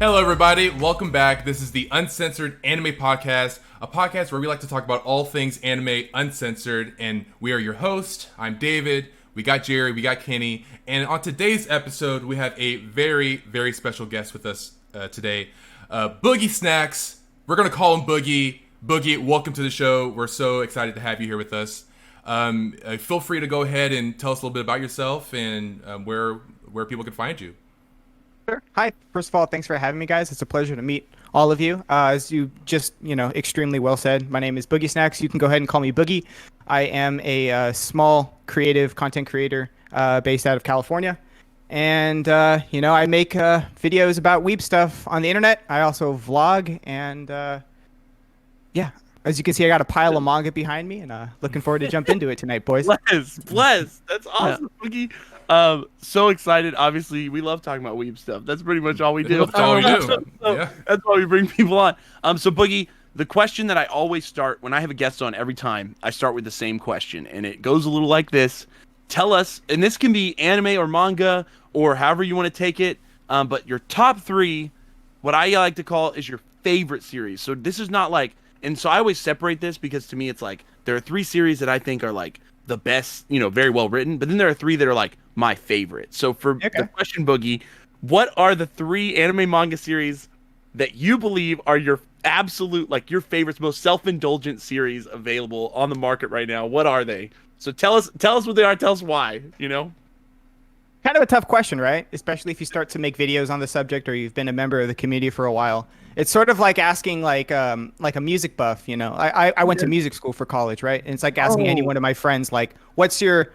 Hello, everybody. Welcome back. This is the Uncensored Anime Podcast, a podcast where we like to talk about all things anime uncensored. And we are your host. I'm David. We got Jerry. We got Kenny. And on today's episode, we have a very, very special guest with us today, Boogie Snacks. We're going to call him Boogie. Boogie, welcome to the show. We're so excited to have you here with us. Feel free to go ahead and tell us a little bit about yourself and where people can find you. Sure. Hi. First of all, thanks for having me, guys. It's a pleasure to meet all of you. As you just, extremely well said, my name is Boogie Snacks. You can go ahead and call me Boogie. I am a small creative content creator based out of California. And, I make videos about weeb stuff on the internet. I also vlog. And, as you can see, I got a pile of manga behind me. And looking forward to jump into it tonight, boys. Bless. That's awesome, Boogie. So excited. Obviously, we love talking about weeb stuff. That's pretty much all we do. That's all we do. That's why we bring people on. So Boogie, the question that I always start when I have a guest on every time, I start with the same question, and it goes a little like this. Tell us, and this can be anime or manga or however you want to take it, but your top three, what I like to call is your favorite series. So this is not like, and so I always separate this because to me it's like there are three series that I think are like the best, very well written, but then there are three that are like my favorite. So for the question, Boogie, what are the three anime manga series that you believe are your absolute, like your favorites, most self-indulgent series available on the market right now? What are they? So tell us what they are. Tell us why, Kind of a tough question, right? Especially if you start to make videos on the subject or you've been a member of the community for a while. It's sort of like asking like a music buff, I went to music school for college, right? And it's like asking any one of my friends, like, what's your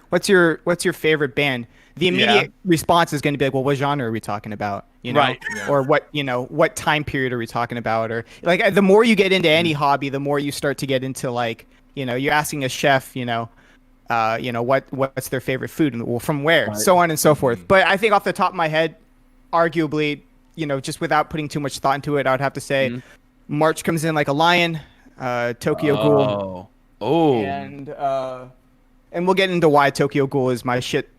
favorite band? The immediate response is going to be like, well, what genre are we talking about? Right. Yeah. Or what time period are we talking about? Or like the more you get into any hobby, the more you start to get into like, you're asking a chef, what's their favorite food and well, from where, so on and so forth. But I think off the top of my head, arguably, just without putting too much thought into it, I would have to say March Comes In Like a Lion, Tokyo Ghoul. And we'll get into why Tokyo Ghoul is my shit,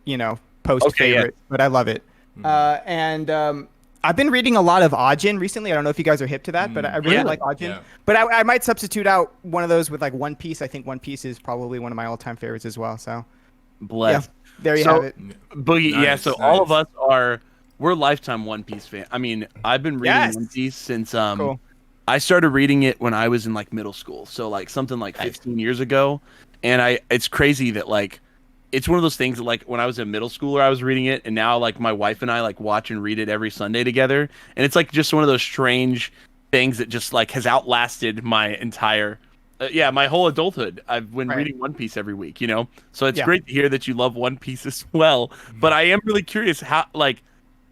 post favorite, but I love it. And I've been reading a lot of Ajin recently. I don't know if you guys are hip to that, but I really like Ajin. Yeah. But I might substitute out one of those with like One Piece. I think One Piece is probably one of my all-time favorites as well. So, bless. Yeah, there you have it. Boogie, all of us we're lifetime One Piece fans. I mean, I've been reading One Piece since I started reading it when I was in like middle school. So like something like 15 years ago. And it's crazy that like it's one of those things that like when I was in middle school I was reading it, and now like my wife and I like watch and read it every Sunday together. And it's like just one of those strange things that just like has outlasted my entire my whole adulthood. I've been reading One Piece every week, So it's great to hear that you love One Piece as well. But I am really curious how like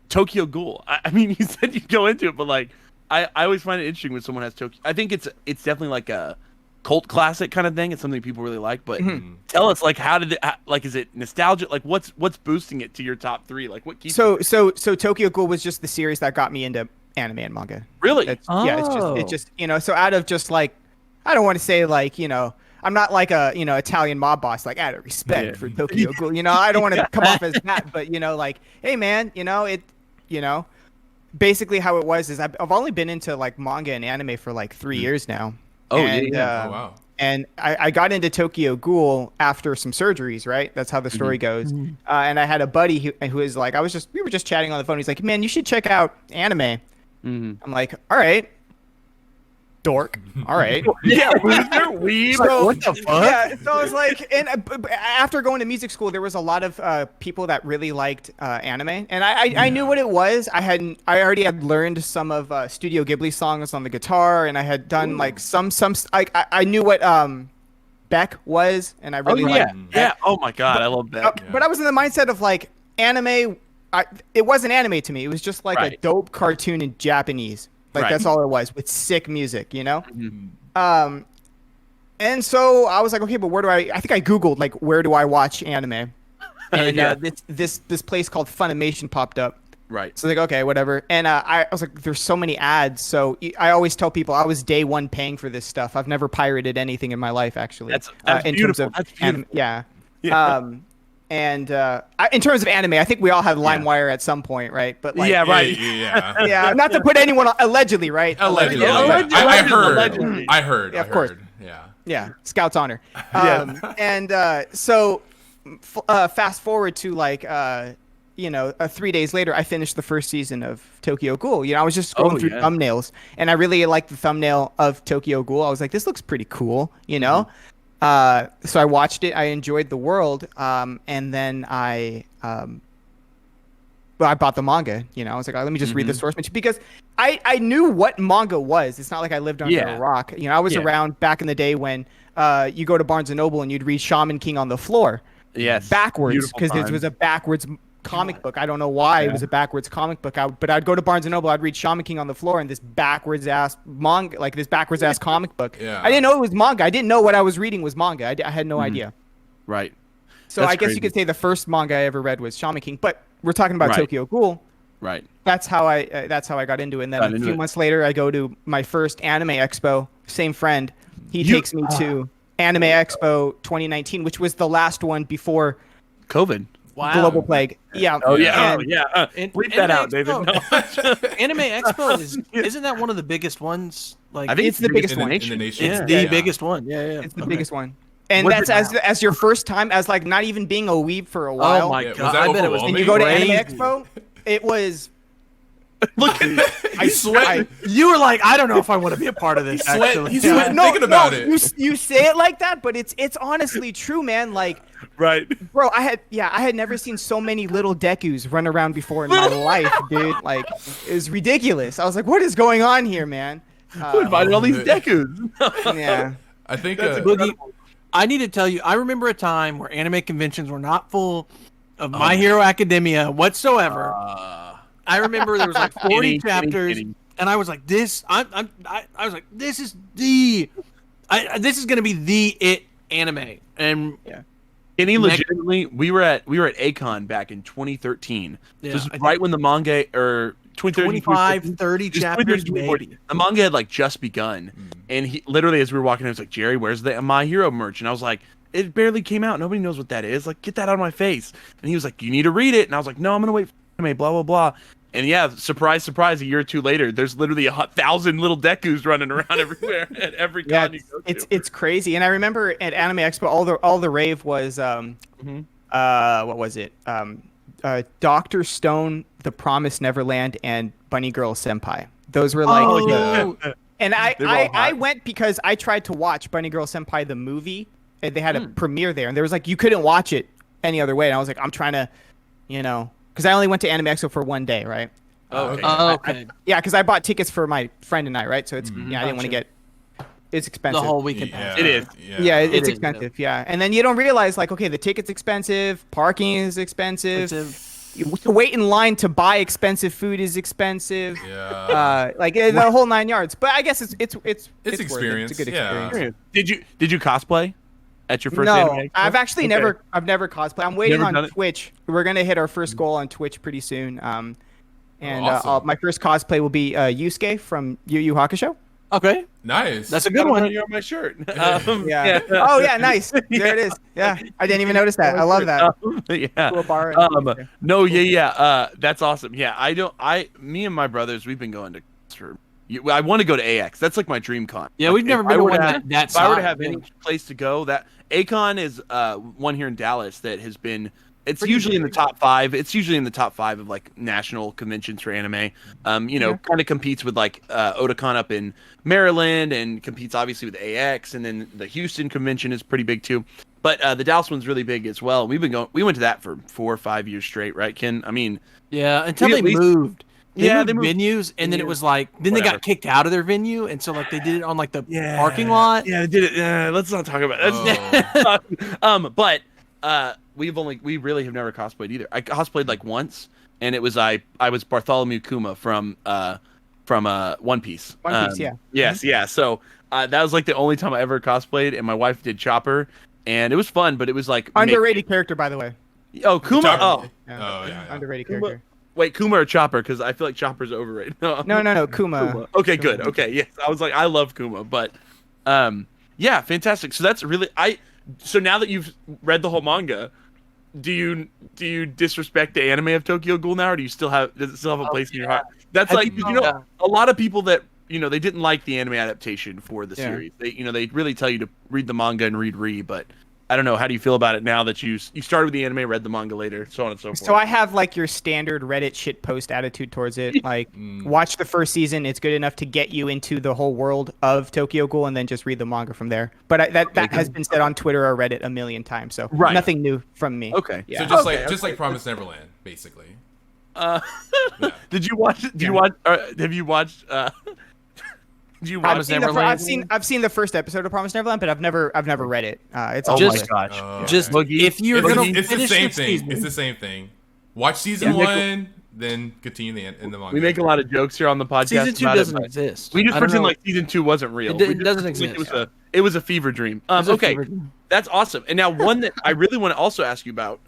Tokyo Ghoul. I mean, you said you'd go into it, but like I always find it interesting when someone has Tokyo. I think it's definitely like a cult classic kind of thing. It's something people really like. But tell us, like, how did it? Like, is it nostalgia? Like, what's boosting it to your top three? Like, what keeps? So Tokyo Ghoul was just the series that got me into anime and manga. Really? It's just So out of just like, I don't want to say like I'm not like a Italian mob boss, like out of respect for Tokyo Ghoul. I don't want to come off as that, but like, hey man, basically how it was is I've only been into like manga and anime for like 3 years now. Oh, and, wow. And I got into Tokyo Ghoul after some surgeries, right? That's how the story goes. And I had a buddy who is like, we were just chatting on the phone. He's like, man, you should check out anime. I'm like, all right. Dork. All right. Weeb. So, what the fuck? Yeah, so I was like, and after going to music school, there was a lot of people that really liked anime, and I knew what it was. I already had learned some of Studio Ghibli songs on the guitar, and I had done like some I knew what Beck was, and I really liked Beck. Oh my god, I love Beck. But I was in the mindset of like anime. It wasn't anime to me. It was just like a dope cartoon in Japanese. Like that's all it was, with sick music, And so I was like, okay, but where do I think I Googled like, where do I watch anime? And this place called Funimation popped up. Right. So like, okay, whatever. And I was like, there's so many ads. So I always tell people I was day one paying for this stuff. I've never pirated anything in my life, actually. That's in beautiful. Terms of that's beautiful. And in terms of anime, I think we all had LimeWire at some point, right? But like, yeah, right. Yeah, not to put anyone on, allegedly, right? Allegedly. I heard. Yeah, of course. Yeah, Scout's honor. So fast forward to like 3 days later, I finished the first season of Tokyo Ghoul. I was just scrolling through thumbnails, and I really liked the thumbnail of Tokyo Ghoul. I was like, this looks pretty cool, So I watched it. I enjoyed the world, and then I bought the manga. I was like, let me just read the source material because I knew what manga was. It's not like I lived under a rock. I was around back in the day when you go to Barnes and Noble and you'd read Shaman King on the floor. Yes. Backwards, because it was a backwards comic book. I don't know why it was a backwards comic book. But I'd go to Barnes and Noble, I'd read Shaman King on the floor and this backwards ass manga, like this backwards ass comic book. Yeah. I didn't know it was manga. I didn't know what I was reading was manga. I had no idea. Right. So I guess you could say the first manga I ever read was Shaman King. But we're talking about Tokyo Ghoul. Right. That's how I got into it. And then a few months later, I go to my first anime expo. Same friend. He takes me to Anime Expo 2019, which was the last one before COVID. Wow. Global Plague. Yeah. Oh yeah. Bleep that out, David. No. Anime Expo isn't that one of the biggest ones? Like, I think it's the biggest one. In the nation. It's the biggest one. Yeah. It's the biggest one. And that's as your first time as like not even being a weeb for a while. Oh my god! Was that I bet it was. And you go to crazy. Anime Expo, it was. Look, I sweat. You were like, I don't know if I want to be a part of this. He's sweating thinking about it. You say it like that, but it's honestly true, man. Like, right, bro, I had never seen so many little Dekus run around before in my life, dude. Like, it was ridiculous. I was like, what is going on here, man? Who invited all these Dekus? Yeah, I think Boogie, I need to tell you, I remember a time where anime conventions were not full of My Hero Academia whatsoever. I remember there was like 40 chapters, and I was like, "This." I was like, "This is this is gonna be the it anime." And Kenny, legitimately, we were at Akon back in 2013. Yeah, this was right when the manga or 25, 30 chapters, maybe. The manga had like just begun, and he literally, as we were walking, I was like, "Jerry, where's the My Hero merch?" And I was like, "It barely came out. Nobody knows what that is. Like, get that out of my face." And he was like, "You need to read it." And I was like, "No, I'm gonna wait for anime." Blah blah blah. And yeah, surprise, surprise! A year or two later, there's literally 1,000 little Dekus running around everywhere at every con you go to. It's crazy. And I remember at Anime Expo, all the rave was what was it? Dr. Stone, The Promised Neverland, and Bunny Girl Senpai. Those were like and I went because I tried to watch Bunny Girl Senpai the movie. And they had a premiere there, and there was like you couldn't watch it any other way. And I was like, I'm trying to, because I only went to Anime Expo for one day, right? Okay. Yeah, because I bought tickets for my friend and I, right? So it's I didn't want to get. It's expensive. The whole weekend pass. It is. Yeah, it's expensive. Yeah, and then you don't realize like, okay, the ticket's expensive, parking is expensive. To wait in line to buy expensive food is expensive. Yeah. The whole 9 yards. But I guess it's experience. It's a good experience. Did you cosplay at your first No, anime? I've actually never cosplayed. I'm waiting on Twitch. We're gonna hit our first goal on Twitch pretty soon. Awesome. My first cosplay will be Yusuke from Yu Yu Hakusho. Okay, Nice. that's a good one. You're on my shirt. Yeah. Oh yeah, nice. There it is. Yeah, I didn't even notice that. I love that. Yeah. Cool bar. That's awesome. Yeah, me and my brothers, we've been going to. I want to go to AX. That's like my dream con. Yeah, we've never been to one that If I were to have any place to go, that Akon is one here in Dallas that has been. It's usually in the top 5. It's usually in the top 5 of like national conventions for anime. Kind of competes with like Otakon up in Maryland, and competes obviously with AX, and then the Houston convention is pretty big too. But the Dallas one's really big as well. We went to that for 4 or 5 years straight, right, Ken? I mean, yeah, until they moved. They moved venues, and then it was like, then they got kicked out of their venue, and so like they did it on like the parking lot. Yeah, they did it. Let's not talk about it. But we really have never cosplayed either. I cosplayed like once, and it was I was Bartholomew Kuma from One Piece. One Piece, yeah. Yes, yeah. So that was like the only time I ever cosplayed, and my wife did Chopper, and it was fun, but it was like underrated character, by the way. Oh, Kuma. Oh, yeah. Underrated character. Wait, Kuma or Chopper? Because I feel like Chopper's overrated. No, Kuma. Okay, good. Okay, yes. I was like, I love Kuma, but yeah, fantastic. So that's really So now that you've read the whole manga, do you disrespect the anime of Tokyo Ghoul now, or does it still have a place in your heart? That's a lot of people that they didn't like the anime adaptation for the series. They really tell you to read the manga and read but I don't know. How do you feel about it now that you started with the anime, read the manga later, so on and so forth? So I have like your standard Reddit shit post attitude towards it. Like, watch the first season; it's good enough to get you into the whole world of Tokyo Ghoul, and then just read the manga from there. But that has been said on Twitter or Reddit a million times, so nothing new from me. Okay, yeah. So just like Promised Neverland, basically. Did you watch? Have you watched? I've seen the first episode of Promised Neverland, but I've never read it. It's just Boogie. If you're it's the same thing. It's the same thing. Watch season 1, then continue in the manga. We make a lot of jokes here on the podcast. Season 2 doesn't exist. We just pretend like season 2 wasn't real. It doesn't exist. It was a fever dream. That's awesome. And now one that I really want to also ask you about,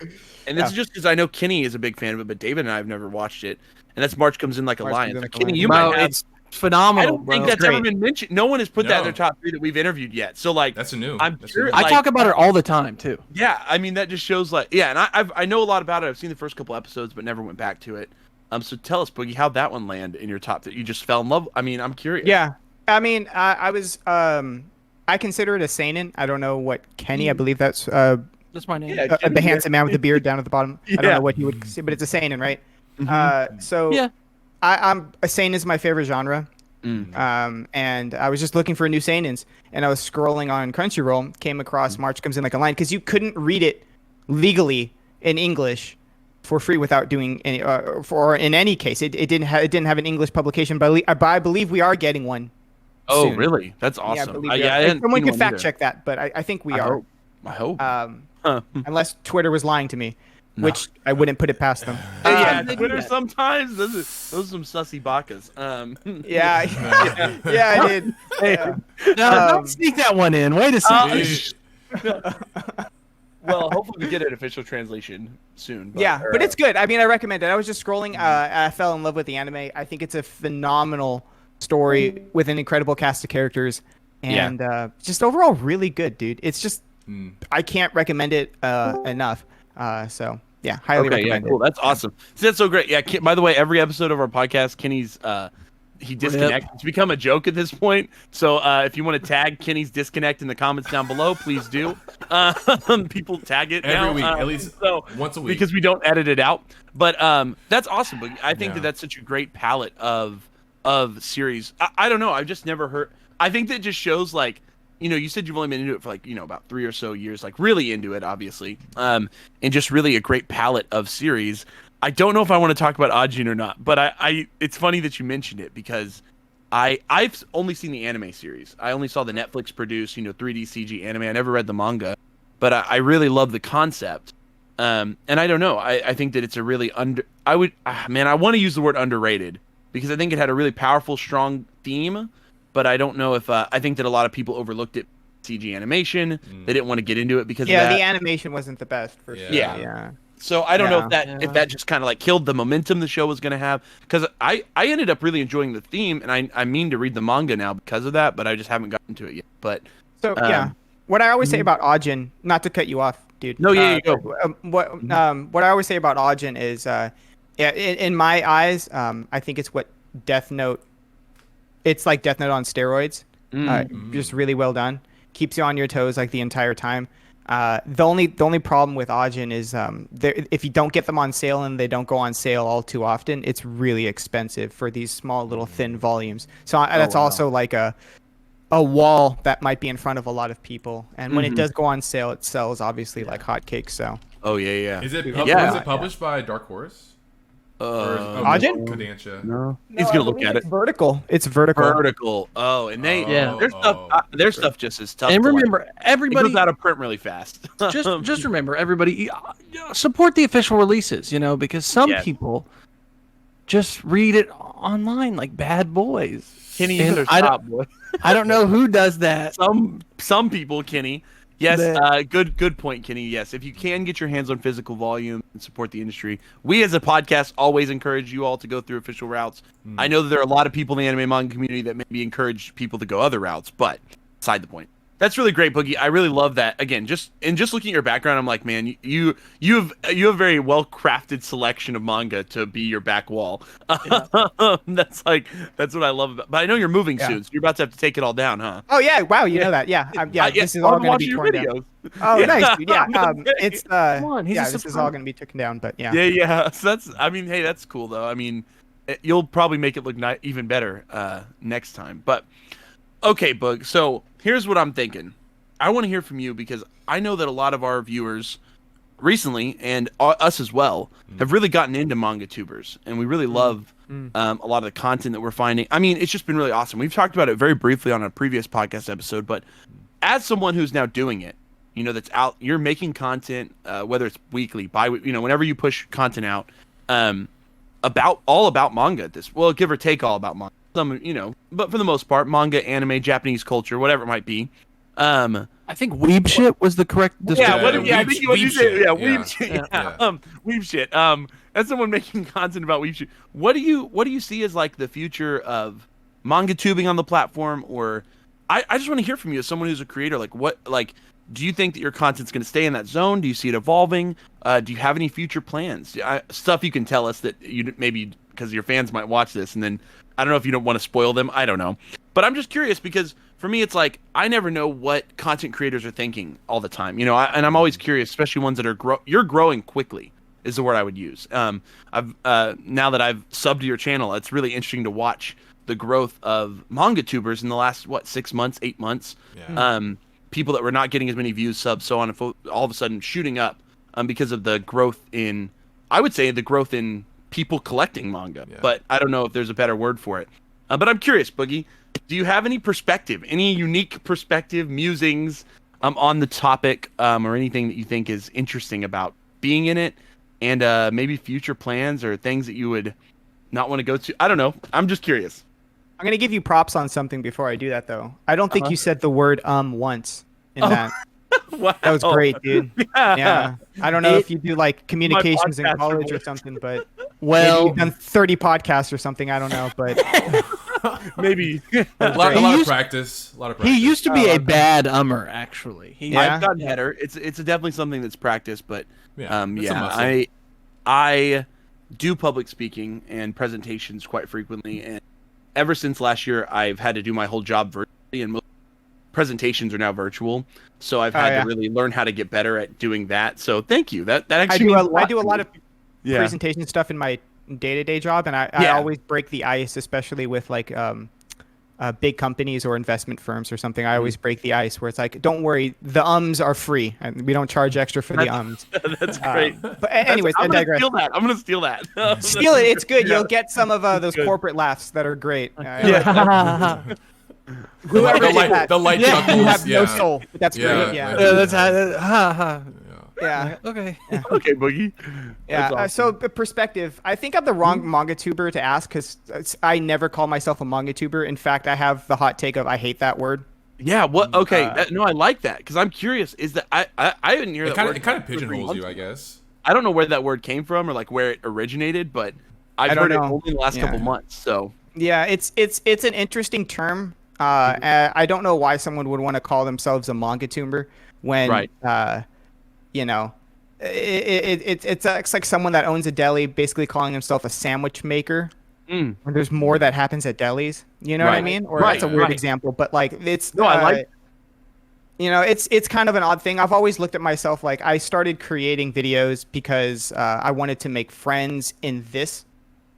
and this is just because I know Kenny is a big fan of it, but David and I have never watched it, and that's March Comes In Like a Lion. So Kenny, you might have. It's phenomenal. I don't think that's ever been mentioned. No one has put that in their top 3 that we've interviewed yet. So like, that's new. I'm sure. I talk about it all the time too. Yeah, I mean that just shows and I know a lot about it. I've seen the first couple episodes, but never went back to it. So tell us, Boogie, how'd that one land in your top that you just fell in love? I mean, I'm curious. Yeah, I mean, I was I consider it a seinen. I don't know what Kenny. I believe that's my name. Yeah, the handsome man with the beard down at the bottom. I don't know what he would say, but it's a seinen, right? So yeah, I'm a seinen is my favorite genre. And I was just looking for new seinens, and I was scrolling on Crunchyroll, came across March Comes In Like a Lion, because you couldn't read it legally in English for free without doing any. In any case, it didn't have an English publication, but I believe we are getting one. Oh, soon. Really? That's awesome. Someone can fact check that, but I think we are. I hope. Unless Twitter was lying to me. No. Which I wouldn't put it past them. Twitter sometimes those are some sussy bakas. I did. Don't sneak that one in. Wait a second. Well, hopefully we get an official translation soon. But it's good. I mean, I recommend it. I was just scrolling. I fell in love with the anime. I think it's a phenomenal story with an incredible cast of characters, and just overall really good, dude. It's just I can't recommend it enough. So. Yeah, highly recommend it. Cool. That's awesome. That's so great. Yeah. By the way, every episode of our podcast, Kenny's he disconnects. It's become a joke at this point. So if you want to tag Kenny's disconnect in the comments down below, please do. People tag it every week, at least once a week, because we don't edit it out. But that's awesome. But I think that's such a great palette of series. I don't know. I've just never heard. I think that just shows like. You said you've only been into it for about 3 or so years, like really into it, obviously, and just really a great palette of series. I don't know if I want to talk about Ajin or not, but it's funny that you mentioned it because I've only seen the anime series. I only saw the Netflix produced, 3D CG anime. I never read the manga, but I really love the concept. And I don't know. I think that it's a really I want to use the word underrated because I think it had a really powerful, strong theme. But I don't know if I think that a lot of people overlooked it. CG animation, they didn't want to get into it because of that. The animation wasn't the best for sure. Yeah. So I don't know if that just kind of like killed the momentum the show was going to have. Because I ended up really enjoying the theme, and I mean to read the manga now because of that, but I just haven't gotten to it yet. But what I always say about Ajin, not to cut you off, dude. No, you go. What I always say about Ajin is, in my eyes, I think it's what Death Note. It's like Death Note on steroids. Just really well done. Keeps you on your toes like the entire time. The only problem with Ajin is if you don't get them on sale and they don't go on sale all too often, it's really expensive for these small little thin volumes. So that's also like a wall that might be in front of a lot lot And when it does go on sale, it sells obviously like hotcakes. So. Oh yeah. Is it published by Dark Horse? Ajin? Kodansha. No, he's gonna look at it. Vertical. It's vertical. Vertical. Oh, and their stuff just is tough. And remember, everybody goes out of print really fast. just remember, everybody support the official releases. Because some people just read it online like bad boys. Kenny, you're top boy. I don't know who does that. Some people, Kenny. Yes, good point, Kenny. Yes, if you can get your hands on physical volume and support the industry, we as a podcast always encourage you all to go through official routes. I know that there are a lot of people in the anime manga community that maybe encourage people to go other routes, but beside the point. That's really great, Boogie. I really love that. Again, just looking at your background, I'm like, man, you have a very well crafted selection of manga to be your back wall. Yeah. That's what I love about. But I know you're moving soon, so you're about to have to take it all down, huh? Oh yeah, wow, you know that? Yeah, this is all going to be torn down. Oh, nice, dude. Yeah, it's this is all going to be taken down, but yeah. Yeah. So hey, that's cool though. I mean, you'll probably make it look even better next time, but. Okay, Boog. So here's what I'm thinking. I want to hear from you because I know that a lot of our viewers recently, and us as well, have really gotten into manga tubers, and we really love a lot of the content that we're finding. I mean, it's just been really awesome. We've talked about it very briefly on a previous podcast episode, but as someone who's now doing it, that's out, you're making content, whether it's weekly, whenever you push content out, about manga. Give or take all about manga. Some, but for the most part, manga, anime, Japanese culture, whatever it might be. I think weeb shit was the correct description. I think what you said. Yeah, weeb shit. Weeb shit. As someone making content about weeb shit, what do you see as like the future of manga tubing on the platform? Or I just want to hear from you as someone who's a creator. Do you think that your content's going to stay in that zone? Do you see it evolving? Do you have any future plans? Stuff you can tell us that you maybe because your fans might watch this, and then I don't know if you don't want to spoil them. I don't know, but I'm just curious because for me, it's like I never know what content creators are thinking all the time. And I'm always curious, especially ones that are you're growing quickly is the word I would use. I've now that I've subbed to your channel, it's really interesting to watch the growth of manga tubers in the last 6 months, 8 months. Yeah. People that were not getting as many views, subs, so on, all of a sudden shooting up because of the growth in, I would say, the growth in people collecting manga. Yeah. But I don't know if there's a better word for it. But I'm curious, Boogie, do you have any perspective, any unique perspective, musings on the topic, or anything that you think is interesting about being in it, and maybe future plans or things that you would not want to go to? I don't know. I'm just curious. I'm going to give you props on something before I do that, though. I don't think you said the word once in that. Wow. That was great, dude. Yeah. I don't know if you do like communications in college or something, but maybe you've done 30 podcasts or something. I don't know, but maybe a lot of practice. He used to be a bad actually. I've gotten better. It's definitely something that's practiced, but I do public speaking and presentations quite frequently, and ever since last year, I've had to do my whole job virtually, and most presentations are now virtual. So I've had to really learn how to get better at doing that. So thank you. That actually I do a lot of presentation stuff in my day-to-day job, and I always break the ice, especially with like big companies or investment firms or something. I always break the ice where it's like, don't worry, the ums are free, and we don't charge extra for the ums. That's great. But anyways, I'm going to steal that. Steal it. It's good. You'll get some of those corporate laughs that are great. Whoever the light chuckles. You have no soul. But that's great. Yeah. That's Yeah. Okay. Yeah. Okay, Boogie. Yeah. Awesome. So the perspective, I think I'm the wrong manga tuber to ask because I never call myself a manga tuber. In fact, I have the hot take of I hate that word. Yeah. What? Okay. No, I like that because I'm curious. Is that I didn't hear that word. It kind of pigeonholes you, I guess. I don't know where that word came from or like where it originated, but I've heard it only in the last couple months. So yeah, it's an interesting term. I don't know why someone would want to call themselves a manga tuber when it's like someone that owns a deli basically calling himself a sandwich maker. When there's more that happens at delis, you know what I mean? Or that's a weird example, but like it's I like. It's kind of an odd thing. I've always looked at myself like I started creating videos because I wanted to make friends in this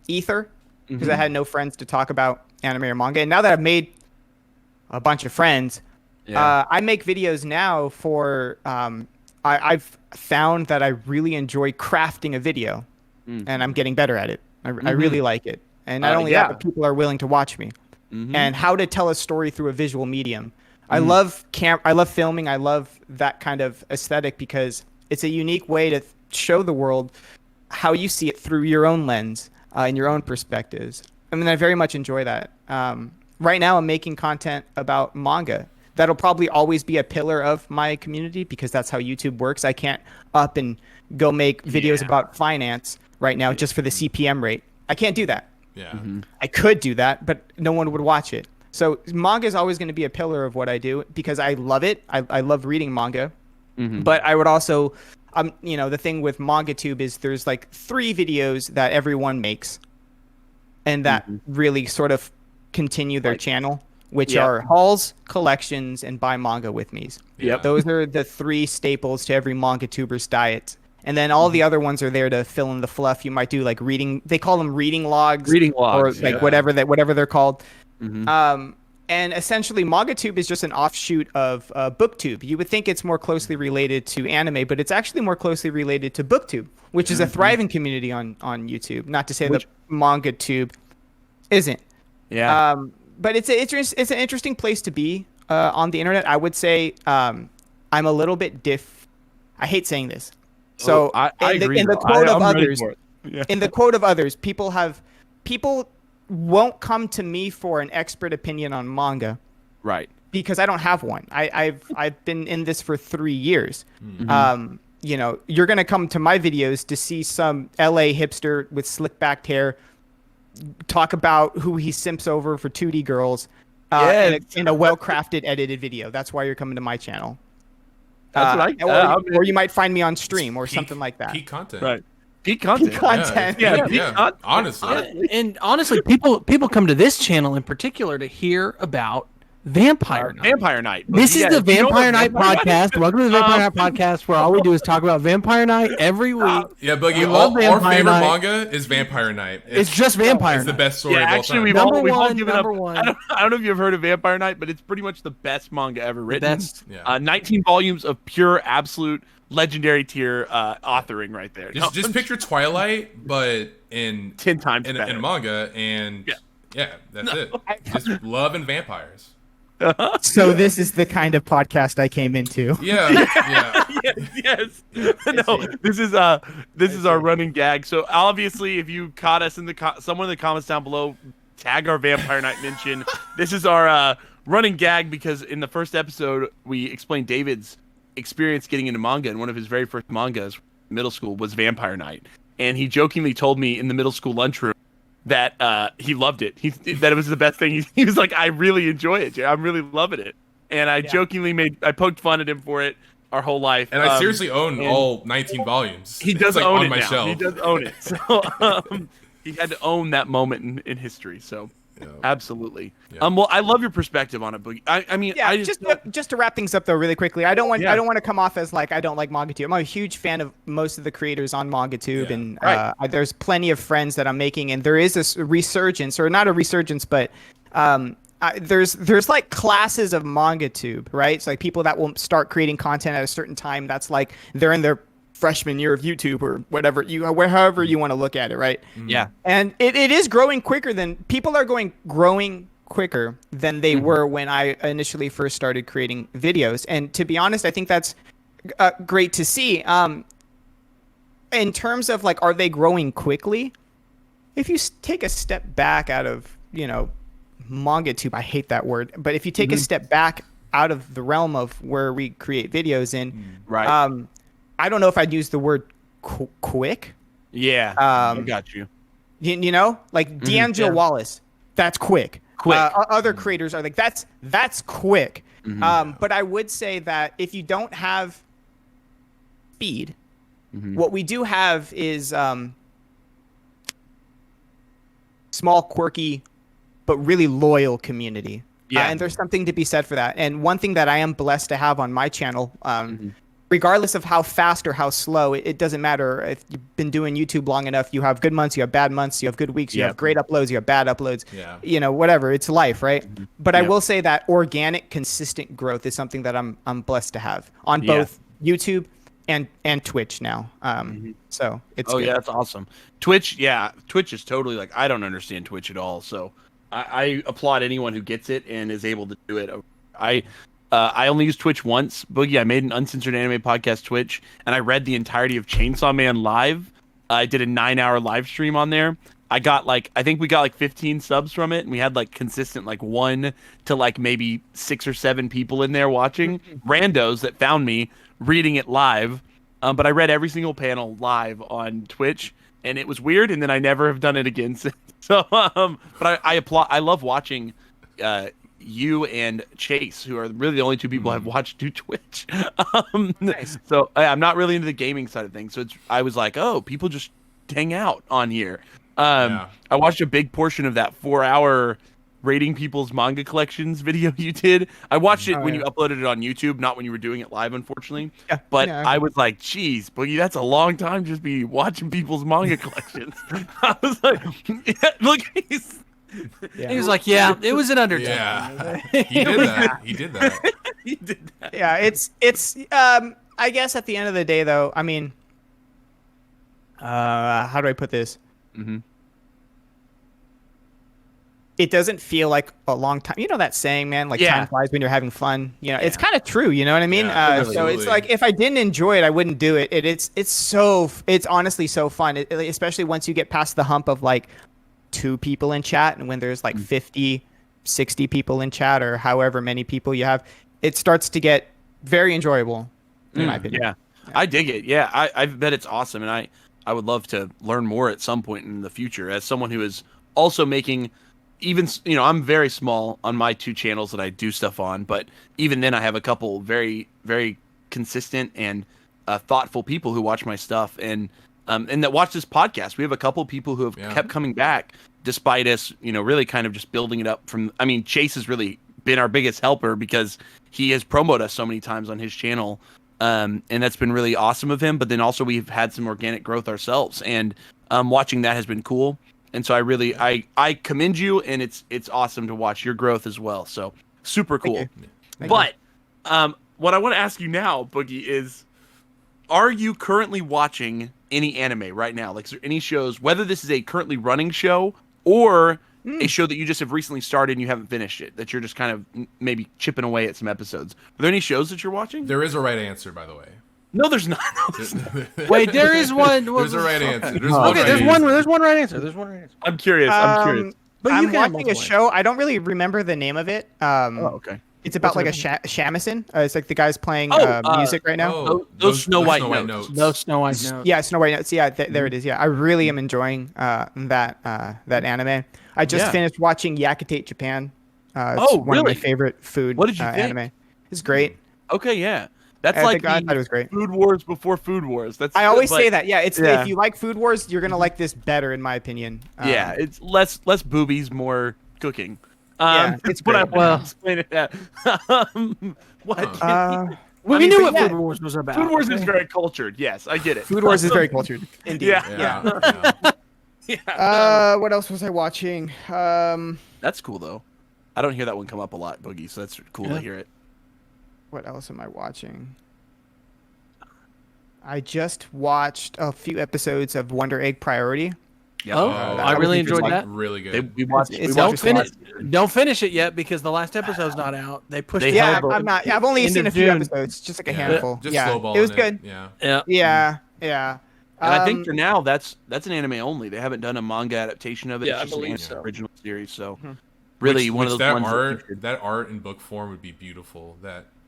ether because I had no friends to talk about anime or manga. And now that I've made a bunch of friends, I make videos now for I've found that I really enjoy crafting a video, and I'm getting better at it. I really like it, and not only that, but people are willing to watch me, and how to tell a story through a visual medium. I love filming. I love that kind of aesthetic because it's a unique way to show the world how you see it through your own lens and your own perspectives. I mean, I very much enjoy that. Right now, I'm making content about manga. That'll probably always be a pillar of my community because that's how YouTube works. I can't up and go make videos about finance right now just for the CPM rate. I can't do that. Yeah. I could do that, but no one would watch it. So manga is always going to be a pillar of what I do because I love it. I love reading manga. But I would also, the thing with MangaTube is there's like 3 videos that everyone makes, and that really sort of continue their channel, which are hauls, collections, and buy manga with me's. Yep. Those are the 3 staples to every MangaTuber's diet. And then all the other ones are there to fill in the fluff. You might do like reading. They call them reading logs. Or like whatever they're called. And essentially, MangaTube is just an offshoot of BookTube. You would think it's more closely related to anime, but it's actually more closely related to BookTube, which is a thriving community on YouTube. Not to say that MangaTube isn't. Yeah. But it's an interesting place to be on the internet. I would say I'm a little bit I hate saying this. So I agree. In the quote of others, people won't come to me for an expert opinion on manga, right? Because I don't have one. I've been in this for 3 years. You're gonna come to my videos to see some LA hipster with slick backed hair talk about who he simps over for 2D girls in a well crafted edited video. That's why you're coming to my channel. That's what or you might find me on stream or something like that. Peak content, right? Peak content. Yeah. Honestly, and honestly, people come to this channel in particular to hear about Vampire Night. Vampire Night. This is the Vampire Night podcast. Welcome to the Vampire Night podcast, where all we do is talk about Vampire Night every week. Yeah, Boogie. Our favorite manga is Vampire Night. It's just Vampire Night. It's the best story of all actually, time. we've all given up. I don't know if you've heard of Vampire Night, but it's pretty much the best manga ever written. 19 volumes of pure, absolute, legendary tier authoring right there. Just picture Twilight, but in 10 times in a manga, and that's it. Just love and vampires. So this is the kind of podcast I came into. Yes. No, this is our running gag. So obviously, if you caught us in someone in the comments down below, tag our Vampire Night mention. This is our running gag because in the first episode we explained David's experience getting into manga, and one of his very first mangas, middle school, was Vampire Night, and he jokingly told me in the middle school lunchroom that he loved it. That it was the best thing. He was like, I really enjoy it, Jay. I'm really loving it. And I jokingly I poked fun at him for it our whole life. And I seriously own all 19 volumes. He does own it my now. shelf. He does own it. So he had to own that moment in history. So absolutely. Yeah. Well, I love your perspective on it, Boogie. I mean, just to wrap things up though, really quickly. I don't want to come off as like I don't like MangaTube. I'm a huge fan of most of the creators on MangaTube, and there's plenty of friends that I'm making, and there is a resurgence, or not a resurgence, but there's like classes of MangaTube, right? It's like people that will start creating content at a certain time. That's like they're in their freshman year of YouTube or whatever however you want to look at it, right? Yeah. And it is growing quicker than people are growing quicker than they were when I initially first started creating videos. And to be honest, I think that's great to see. In terms of like, are they growing quickly? If you take a step back out of, MangaTube, I hate that word, but if you take a step back out of the realm of where we create videos in, I don't know if I'd use the word quick. Yeah, I got you. Like D'Angelo Wallace, that's quick. Other creators are like, that's quick. But I would say that if you don't have speed, what we do have is small, quirky, but really loyal community. And there's something to be said for that. And one thing that I am blessed to have on my channel, regardless of how fast or how slow, it doesn't matter. If you've been doing YouTube long enough, you have good months, you have bad months, you have good weeks, you have great uploads, you have bad uploads, whatever. It's life, right? But I will say that organic, consistent growth is something that I'm blessed to have on both YouTube and Twitch now. So it's good. That's awesome. Twitch is totally like, I don't understand Twitch at all. So I applaud anyone who gets it and is able to do it. I only used Twitch once. Boogie, I made an Uncensored Anime Podcast Twitch, and I read the entirety of Chainsaw Man live. I did a 9-hour live stream on there. I think we got 15 subs from it, and we had consistent 1 to maybe 6 or 7 people in there watching. Randos that found me reading it live. But I read every single panel live on Twitch, and it was weird, and then I never have done it again since. So, but I applaud. I love watching you and Chase, who are really the only two people I've watched do Twitch. Nice. So I'm not really into the gaming side of things. So I was like, oh, people just hang out on here. I watched a big portion of that 4-hour rating people's manga collections video you did. I watched it when you uploaded it on YouTube, not when you were doing it live, unfortunately. Yeah. But Yeah. I was like, geez, Boogie, that's a long time just be watching people's manga collections. I was like, look, He was like, yeah, it was an undertaking. Yeah, he did that. He did that. he did that. Yeah, it's I guess at the end of the day though, I mean, how do I put this? Mm-hmm. It doesn't feel like a long time. You know that saying, man, like time flies when you're having fun. You know, it's kind of true. You know what I mean? Yeah, so it's like if I didn't enjoy it, I wouldn't do it. It's honestly so fun, especially once you get past the hump of like 2 people in chat, and when there's like 50, 60 people in chat, or however many people you have, it starts to get very enjoyable, in my opinion. Yeah, I dig it. Yeah, I bet it's awesome, and I would love to learn more at some point in the future. As someone who is also making, even, you know, I'm very small on my 2 channels that I do stuff on, but even then I have a couple very, very consistent and thoughtful people who watch my stuff and that watch this podcast. We have a couple people who have kept coming back despite us, you know, really kind of just building it up from, I mean, Chase has really been our biggest helper because he has promoted us so many times on his channel. And that's been really awesome of him. But then also we've had some organic growth ourselves, and watching that has been cool. And so I commend you, and it's awesome to watch your growth as well. So super cool. But what I want to ask you now, Boogie, is are you currently watching any anime right now? Like, is there any shows, whether this is a currently running show or a show that you just have recently started and you haven't finished it, that you're just kind of maybe chipping away at some episodes? Are there any shows that you're watching? There is a right answer, by the way. No, there's not. No, there's not. Wait, there is one. There's a right answer. There's one right answer. There's one right answer. I'm curious. But I'm you can watching a show. I don't really remember the name of it. Okay. It's about like a shamisen. It's like the guy's playing music right now. Those Snow White notes. Those Snow White notes. Yeah, Snow White notes. Yeah, there it is. Yeah, I really am enjoying that anime. I just finished watching Yakutate Japan. It's one of my favorite food anime. It's great. Okay, yeah. That's I like thought it was great. Food Wars before Food Wars. I always say that. Yeah, if you like Food Wars, you're gonna like this better, in my opinion. Yeah, it's less boobies, more cooking. It's great. Explain it. What? We knew what Food Wars was about. Food Wars is very cultured. Yes, I get it. Food Wars is very cultured. Indeed. Yeah. What else was I watching? That's cool though. I don't hear that one come up a lot, Boogie. So that's cool to hear it. What else am I watching? I just watched a few episodes of Wonder Egg Priority. Yep. Oh, I really enjoyed that. Really good. Don't finish it yet because the last episode's not out. They pushed it. Yeah, I'm not. I've only seen a few episodes, just like a handful. Just it was good. Yeah. Yeah. And I think for now that's an anime only. They haven't done a manga adaptation of it. Yeah, it's I believe just an so. original series. So really, one of those ones that art in book form would be beautiful.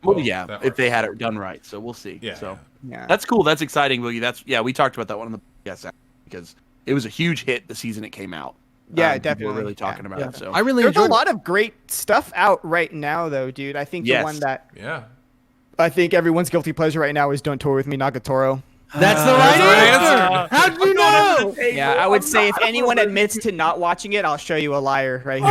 If they had it done right. So we'll see. Yeah. So yeah. That's cool. That's exciting, Boogie. We talked about that one on the podcast because it was a huge hit the season it came out. Yeah, People definitely. were really talking about it. So I really There's a enjoyed lot of great stuff out right now, though, dude. I think the one that I think everyone's guilty pleasure right now is "Don't Tour with Me, Nagatoro." That's the right answer. How'd you know? Yeah, I would say if anyone admits to not watching it, I'll show you a liar right here.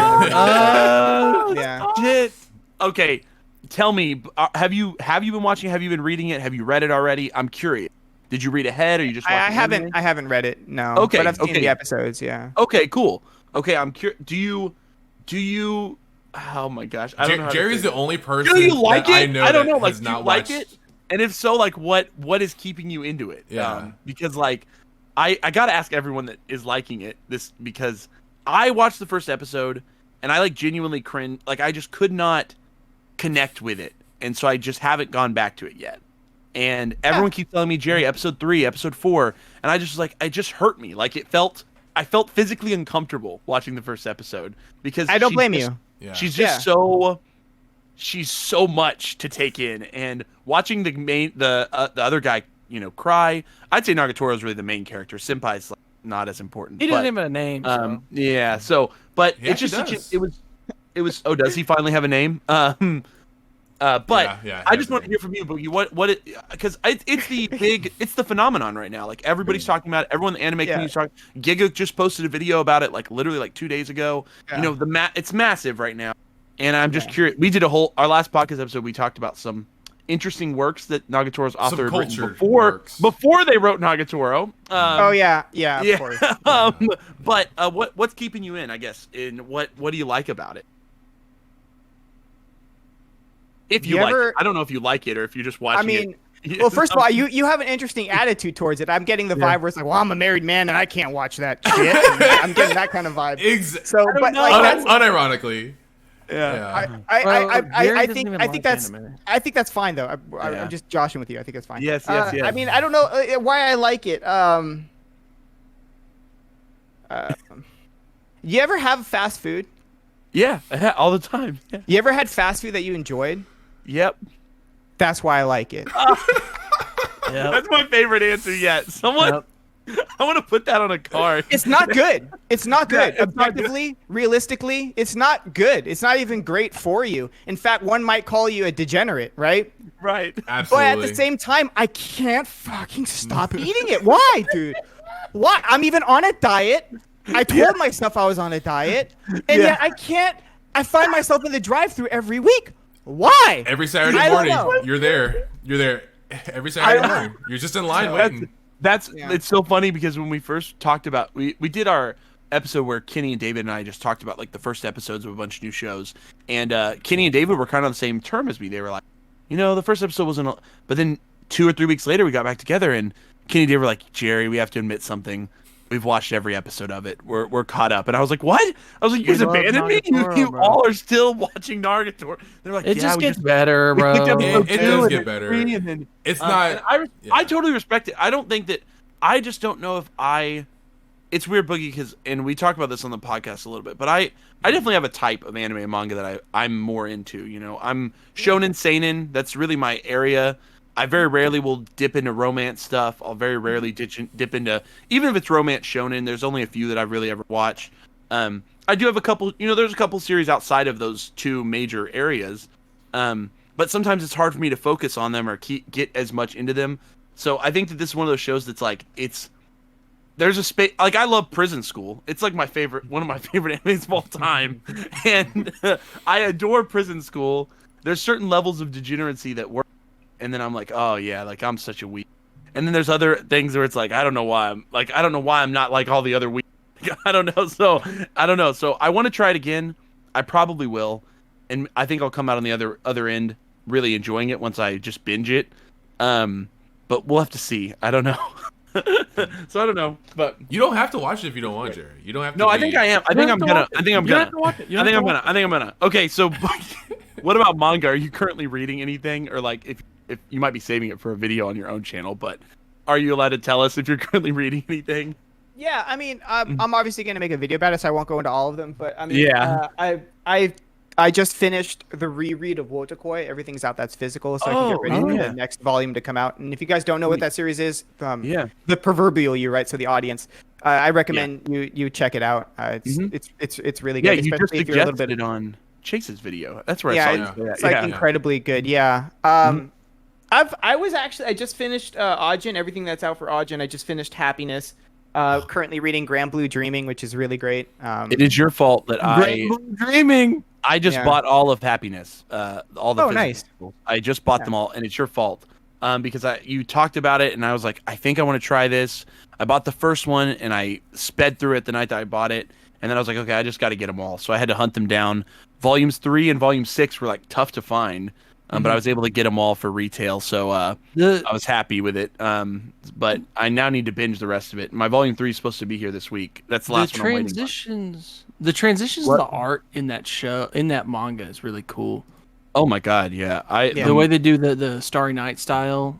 Yeah. Shit. Okay, tell me, have you been watching? Have you been reading it? Have you read it already? I'm curious. Did you read ahead, or you just? I haven't read it. No. Okay. But I've seen the episodes. Yeah. Okay. Cool. Okay. I'm curious. Do you? Oh my gosh. I don't know. Jerry's the only person. Do you like it? I know. I don't know. Like, do you like it? And if so, like, what is keeping you into it? Yeah. Because like, I gotta ask everyone that is liking it this, because I watched the first episode and I like genuinely cringe. Like, I just could not connect with it, and so I just haven't gone back to it yet. And everyone keeps telling me, Jerry, episode 3, episode 4, and I just like, it just hurt me. Like, I felt physically uncomfortable watching the first episode because I don't blame you. Yeah. She's just she's so much to take in, and watching the other guy, cry. I'd say Nagatoro is really the main character. Senpai's like not as important. He doesn't even have a name. So. Yeah. So, but Yeah, it's just it was. it was. Oh, does he finally have a name? But yeah, I just want to hear from you, Boogie. What it, because it's the phenomenon right now. Like everybody's talking about it. Everyone in the anime community is talking. Giga just posted a video about it, like literally like 2 days ago. Yeah. You know, it's massive right now. And I'm just curious. We did our last podcast episode. We talked about some interesting works that Nagatoro's author had written before they wrote Nagatoro. Of course. But what's keeping you in? I guess. And what do you like about it? If you like it. I don't know if you like it or if you're just watching it. Well, first of all, you have an interesting attitude towards it. I'm getting the vibe where it's like, well, I'm a married man and I can't watch that shit. I'm getting that kind of vibe. So, but like, unironically. Yeah. I think that's fine though. I'm just joshing with you. I think that's fine. Yes. I mean, I don't know why I like it. You ever have fast food? Yeah, all the time. Yeah. You ever had fast food that you enjoyed? Yep. That's why I like it. That's my favorite answer yet. Someone, I want to put that on a card. It's not good. It's not good. Objectively, realistically, it's not good. It's not even great for you. In fact, one might call you a degenerate, right? Right. Absolutely. But at the same time, I can't fucking stop eating it. Why, dude? Why? I'm even on a diet. I told myself I was on a diet, and yet I can't. I find myself in the drive-thru every week. Why? Every Saturday morning, you're there. You're there every Saturday morning. You're just in line waiting. It's so funny because when we first talked about we did our episode where Kenny and David and I just talked about like the first episodes of a bunch of new shows, and Kenny and David were kind of on the same term as me. They were like, you know, the first episode wasn't, but then 2 or 3 weeks later we got back together, and Kenny and David were like, Jerry, we have to admit something. We've watched every episode of it. We're caught up. And I was like, what? I was like, you guys abandoned me? You all are still watching Nagatoro. They're like, it just gets better, bro. It does get better. It's not. I totally respect it. I don't think that. I just don't know if it's weird, Boogie, because, and we talked about this on the podcast a little bit, but I definitely have a type of anime and manga that I'm more into. You know, I'm shonen seinen. That's really my area. I very rarely will dip into romance stuff. I'll very rarely dip into, even if it's romance shonen, there's only a few that I've really ever watched. I do have a couple, there's a couple series outside of those 2 major areas. But sometimes it's hard for me to focus on them or get as much into them. So I think that this is one of those shows that's like, there's a space, like I love Prison School. It's like one of my favorite animes of all time. And I adore Prison School. There's certain levels of degeneracy that work. And then I'm like, oh yeah, like I'm such a weak. And then there's other things where it's like, I don't know why I'm not like all the other weak. I don't know. So I want to try it again. I probably will. And I think I'll come out on the other end really enjoying it once I just binge it. But we'll have to see. I don't know. So I don't know. But you don't have to watch it if you don't want, Jerry. You don't have to. No, I think I am. I think I'm gonna. Okay, so what about manga? Are you currently reading anything, or like if you might be saving it for a video on your own channel, but are you allowed to tell us if you're currently reading anything? Yeah, I mean, I'm obviously going to make a video about it, so I won't go into all of them. But I mean, I just finished the reread of Wotakoi. Everything's out that's physical, so I can get ready for the next volume to come out. And if you guys don't know what that series is, the proverbial you, right? So the audience, I recommend you check it out. It's really good. Yeah, you just suggested it on Chase's video. That's where I saw it. It's like incredibly good. Yeah. I just finished Ajin, everything that's out for Ajin. I just finished Happiness. Currently reading Grand Blue Dreaming, which is really great. It is your fault that I just bought all of Happiness. All the nice. I just bought them all, and it's your fault. Because you talked about it, and I was like, I think I want to try this. I bought the first one, and I sped through it the night that I bought it, and then I was like, okay, I just got to get them all. So I had to hunt them down. Volumes 3 and Volume 6 were like tough to find. But I was able to get them all for retail, so I was happy with it. But I now need to binge the rest of it. My Volume 3 is supposed to be here this week. That's the last one I'm waiting on. The transitions of the art in that manga is really cool. Oh my god, yeah. The way they do the Starry Night style.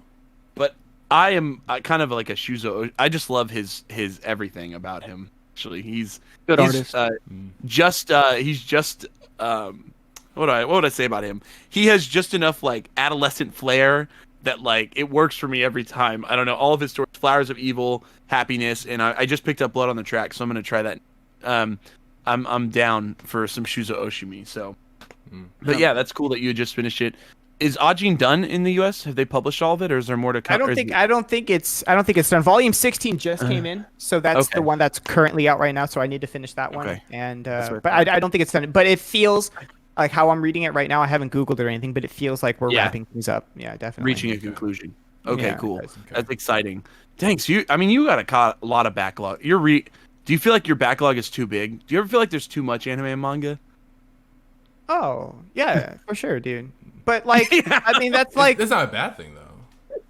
But I am kind of like a Shuzo. I just love his everything about him. Actually, he's good artist. He's just. What would I say about him? He has just enough like adolescent flair that like it works for me every time. I don't know, all of his stories, Flowers of Evil, Happiness, and I just picked up Blood on the Track, so I'm gonna try that. I'm down for some Shuzo Oshimi. So, but yeah, that's cool that you had just finished it. Is Ajin done in the U.S.? Have they published all of it, or is there more to come? I don't think it's done. Volume 16 just came in, so that's the one that's currently out right now. So I need to finish that one. Okay. And but I don't think it's done. But it feels like how I'm reading it right now. I haven't Googled it or anything, but it feels like we're wrapping things up. Yeah, definitely. Reaching a conclusion. Okay, cool. That's exciting. Thanks. You got a lot of backlog. Do you feel like your backlog is too big? Do you ever feel like there's too much anime and manga? Oh yeah, for sure, dude. But like, I mean, that's like that's not a bad thing though.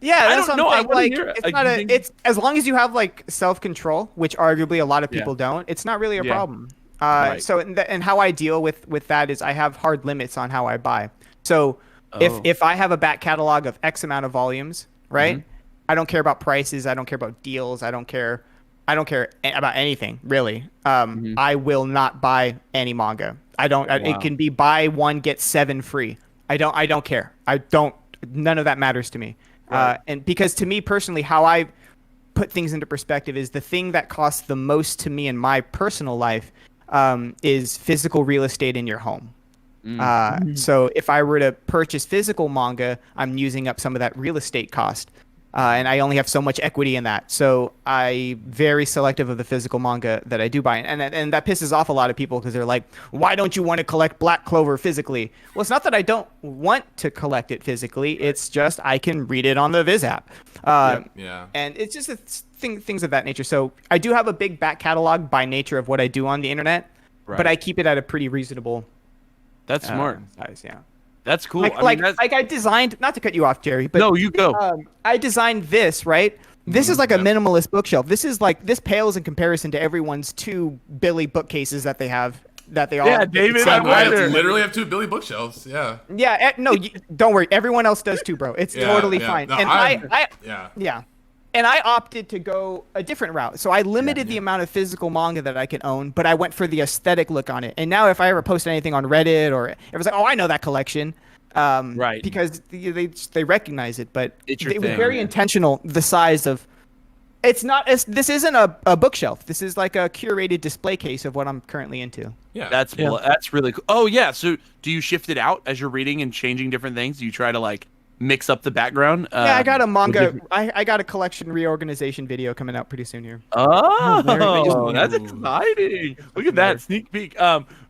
Yeah, that's what I'm saying. Like, it's as long as you have like self-control, which arguably a lot of people don't. It's not really a problem. Right. So and how I deal with that is I have hard limits on how I buy. So if I have a back catalog of X amount of volumes, right? I don't care about prices. I don't care about deals. I don't care about anything really. I will not buy any manga. I don't. Wow. It can be buy one get 7 free. I don't care. None of that matters to me. Right. And because to me personally, how I put things into perspective is the thing that costs the most to me in my personal life is physical real estate in your home. So if I were to purchase physical manga, I'm using up some of that real estate cost. And I only have so much equity in that. So I'm very selective of the physical manga that I do buy. And that pisses off a lot of people because they're like, why don't you want to collect Black Clover physically? Well, it's not that I don't want to collect it physically. It's just I can read it on the Viz app. And it's just things of that nature. So I do have a big back catalog by nature of what I do on the internet. But I keep it at a pretty reasonable That's smart. size, yeah. That's cool. I designed, not to cut you off, Jerry, but no, you go. I designed this, right? This is like a minimalist bookshelf. This pales in comparison to everyone's 2 Billy bookcases that they have. Yeah, David, I literally have 2 Billy bookshelves. Yeah. Yeah. No, don't worry. Everyone else does too, bro. It's totally fine. No, and And I opted to go a different route. So I limited the amount of physical manga that I could own, but I went for the aesthetic look on it. And now if I ever post anything on Reddit or it was like, oh, I know that collection. Because they recognize it, but it was very intentional. The size of this isn't a bookshelf. This is like a curated display case of what I'm currently into. Yeah, that's really cool. Oh yeah. So do you shift it out as you're reading and changing different things? Do you try to like mix up the background? Yeah, I got a manga. I got a collection reorganization video coming out pretty soon here. Oh, that's exciting! Look at that sneak peek.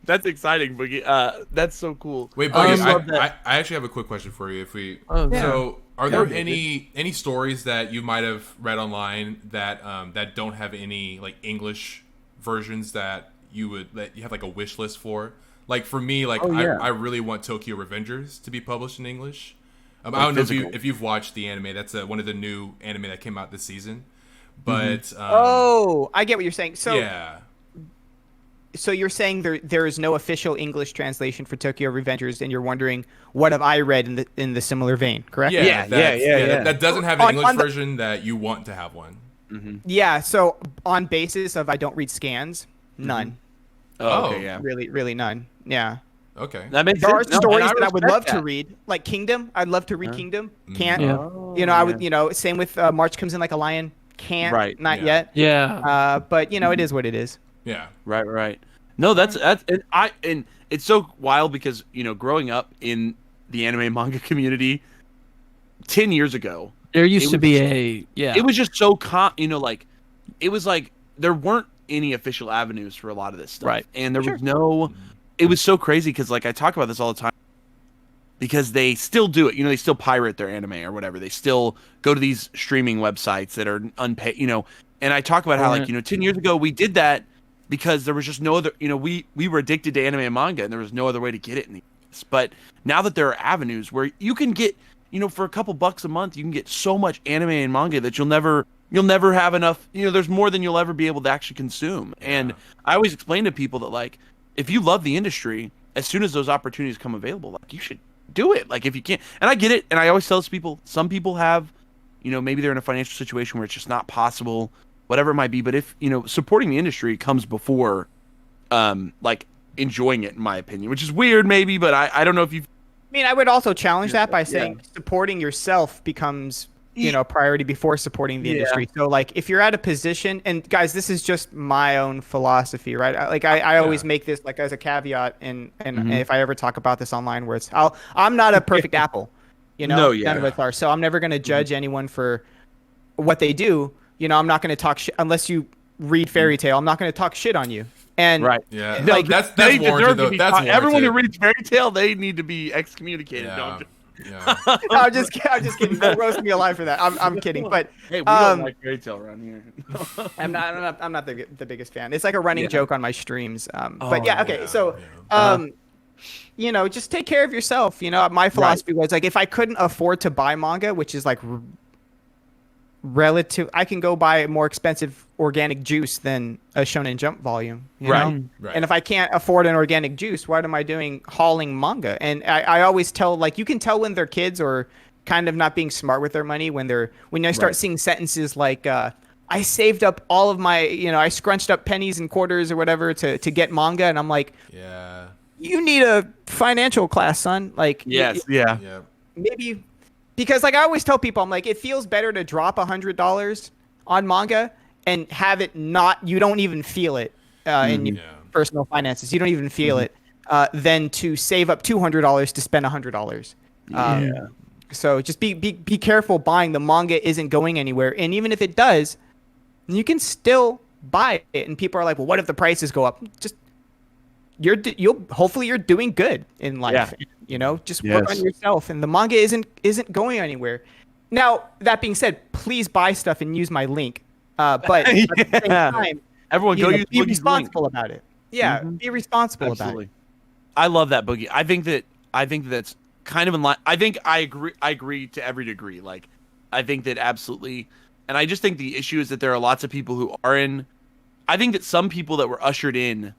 That's exciting, Boogie. That's so cool. Wait, Boogie, I actually have a quick question for you. So, are there any stories that you might have read online that that don't have any like English versions that you have like a wish list for? Like for me, I really want Tokyo Revengers to be published in English. I don't know if you've watched the anime. That's one of the new anime that came out this season. But I get what you're saying. So yeah. So you're saying there is no official English translation for Tokyo Revengers, and you're wondering what have I read in the similar vein, correct? Yeah. That doesn't have an English version that you want to have one. Mm-hmm. Yeah. So on basis of I don't read scans, none. Oh, okay, yeah. Really none. Yeah. Okay. That makes there sense. are stories that I would love to read, like Kingdom. I'd love to read Kingdom. Can't. Yeah. I would. Same with March Comes In Like a Lion. Can't. Right. Not yet. Yeah. But it is what it is. Yeah. Right. No, that's and it's so wild because growing up in the anime manga community 10 years ago, there used to be it was just so it was like there weren't any official avenues for a lot of this stuff. Right. And there was no. It was so crazy because I talk about this all the time because they still do it. They still pirate their anime or whatever. They still go to these streaming websites that are unpaid. And I talk about how 10 years ago we did that because there was just no other. We were addicted to anime and manga and there was no other way to get it in the US. But now that there are avenues where you can get for a couple bucks a month you can get so much anime and manga that you'll never have enough. There's more than you'll ever be able to actually consume. Yeah. And I always explain to people that if you love the industry, as soon as those opportunities come available, you should do it. If you can't, and I get it, and I always tell these people, some people have, maybe they're in a financial situation where it's just not possible, whatever it might be. But if, supporting the industry comes before, enjoying it, in my opinion, which is weird maybe, but I don't know if you've. I mean, I would also challenge that by saying supporting yourself becomes priority before supporting the industry. So like if you're at a position, and guys, this is just my own philosophy, right? I always make this like as a caveat, and if I ever talk about this online, where I'm not a perfect apple, none of us are. So I'm never going to judge anyone for what they do. I'm not going to talk shit unless you read fairy tale. I'm not going to talk shit on you. And like that's warranted though. That's warranted. Everyone who reads fairy tale, they need to be excommunicated. Don't I'm just kidding. Don't roast me alive for that. I'm kidding. But hey, we don't like fairy tale around here. I'm not the biggest fan. It's like a running joke on my streams. But just take care of yourself. My philosophy was like if I couldn't afford to buy manga, which is like relative, I can go buy a more expensive organic juice than a Shonen Jump volume. You know? And if I can't afford an organic juice, what am I doing hauling manga? And I always tell, like, you can tell when they're kids or kind of not being smart with their money when I start seeing sentences like, I saved up all of my, I scrunched up pennies and quarters or whatever to get manga. And I'm like, you need a financial class, son. Like, maybe. Because like I always tell people, I'm like, it feels better to drop $100 on manga and have it you don't even feel it in your personal finances. You don't even feel it than to save up $200 to spend $100. So just be careful buying. The manga isn't going anywhere. And even if it does, you can still buy it. And people are like, well, what if the prices go up? Just hopefully you're doing good in life. Just work on yourself, and the manga isn't going anywhere. Now, that being said, please buy stuff and use my link. But at the same time, everyone be responsible about it. Yeah, be responsible about it. I love that, Boogie. I think that's kind of in line. I think I agree to every degree. Like, I think that absolutely, and I just think the issue is that there are lots of people who are in. I think that some people that were ushered in,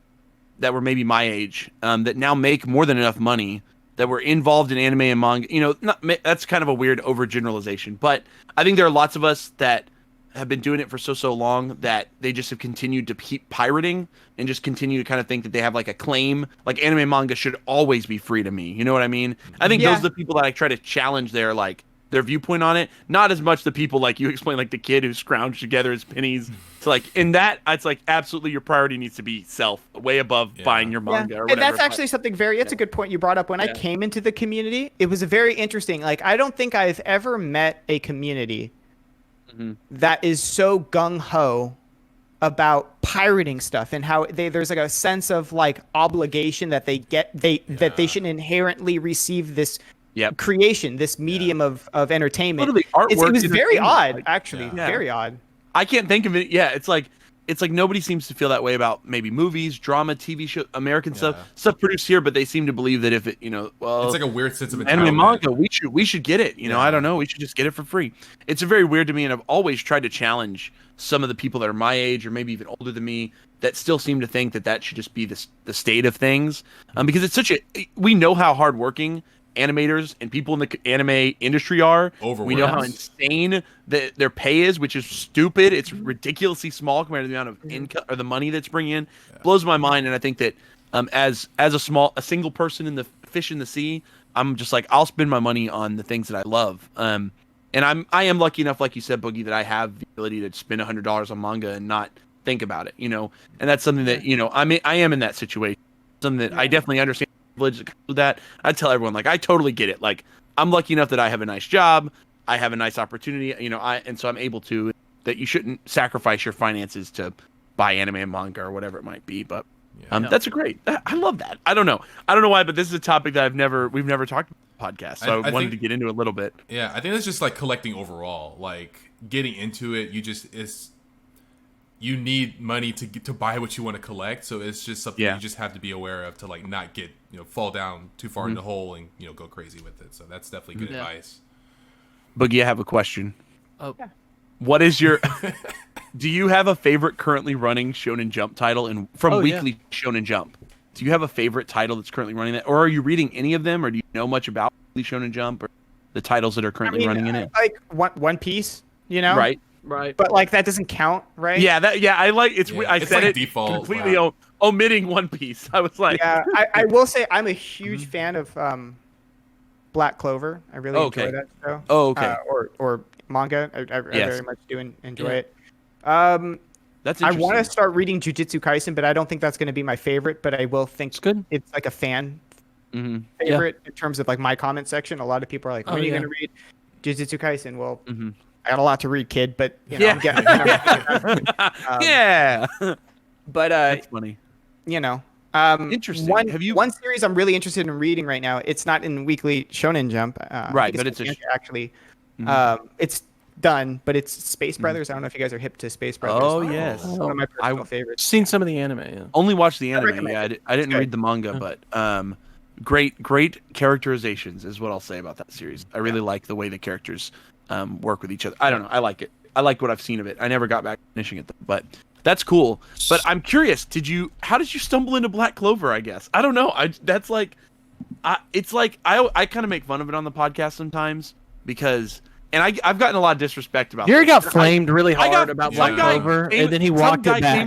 that were maybe my age, that now make more than enough money, that were involved in anime and manga, that's kind of a weird overgeneralization. But I think there are lots of us that have been doing it for so long that they just have continued to keep pirating and just continue to kind of think that they have like a claim, like anime and manga should always be free to me. You know what I mean? I think those are the people that I try to challenge their viewpoint on it. Not as much the people like you explained, like the kid who scrounged together his pennies. So like in that, it's like absolutely your priority needs to be self, way above buying your manga or whatever. And that's actually something that's a good point you brought up. When I came into the community, it was a very interesting, like I don't think I've ever met a community that is so gung-ho about pirating stuff and how there's like a sense of like obligation that that they should inherently receive this creation, this medium of entertainment. It was very odd, actually. Very odd. I can't think of it. Yeah, it's like nobody seems to feel that way about maybe movies, drama, TV show, American stuff produced here, but they seem to believe that if it, it's like a weird sense of entitlement. Anime manga, we should get it. I don't know, we should just get it for free. It's very weird to me, and I've always tried to challenge some of the people that are my age or maybe even older than me that still seem to think that should just be the state of things, because it's we know how hardworking animators and people in the anime industry are. We know how insane their pay is, which is stupid. It's ridiculously small compared to the amount of income or the money that's bringing in. Blows my mind. And I think that as a single person in the fish in the sea, I'm just like, I'll spend my money on the things that I love. And I am lucky enough, like you said, Boogie, that I have the ability to spend $100 on manga and not think about it, and that's something that, I am in that situation. Something that I definitely understand with that. I tell everyone, like, I totally get it. Like, I'm lucky enough that I have a nice job, I have a nice opportunity, and so I'm able to. That you shouldn't sacrifice your finances to buy anime and manga or whatever it might be. But that's great. I love that. I don't know why, but this is a topic that we've never talked about on the podcast. So I wanted to get into a little bit. Yeah, I think that's just like collecting overall. Like getting into it, you need money to buy what you want to collect. So it's just something you just have to be aware of to like not get fall down too far in the hole and go crazy with it. So that's definitely good advice. Boogie, I have a question. Oh, what is your? Do you have a favorite currently running Shonen Jump title from Weekly Shonen Jump? Do you have a favorite title that's currently running that, or are you reading any of them, or do you know much about Weekly Shonen Jump or the titles that are currently running in it? Like One Piece, Right. But like that doesn't count, right? Yeah, I like it's. I said like it default, completely omitting One Piece. I was like, I will say I'm a huge fan of Black Clover. I really enjoy that show. Oh, okay. Or manga. I very much do enjoy it. That's I interesting. want to start reading Jujutsu Kaisen, but I don't think that's going to be my favorite. But I will think it's like a fan favorite in terms of like my comment section. A lot of people are like, when are you going to read Jujutsu Kaisen? Well, I got a lot to read, kid, but you know, I'm getting yeah. But that's funny. You know, interesting. One series I'm really interested in reading right now? It's not in weekly Shonen Jump, right? But it's actually, it's done, but it's Space Brothers. I don't know if you guys are hip to Space Brothers. Oh yes, one of my personal favorites. Seen some of the anime. Yeah. Only watched the anime. Yeah, I didn't read the manga, but great characterizations is what I'll say about that series. I really like the way the characters work with each other. I don't know. I like it. I like what I've seen of it. I never got back to finishing it, but that's cool. But I'm curious. How did you stumble into Black Clover? I guess I don't know. I kind of make fun of it on the podcast sometimes because. And I've gotten a lot of disrespect about. Jerry got flamed really hard about Black Clover, and then he walked it back.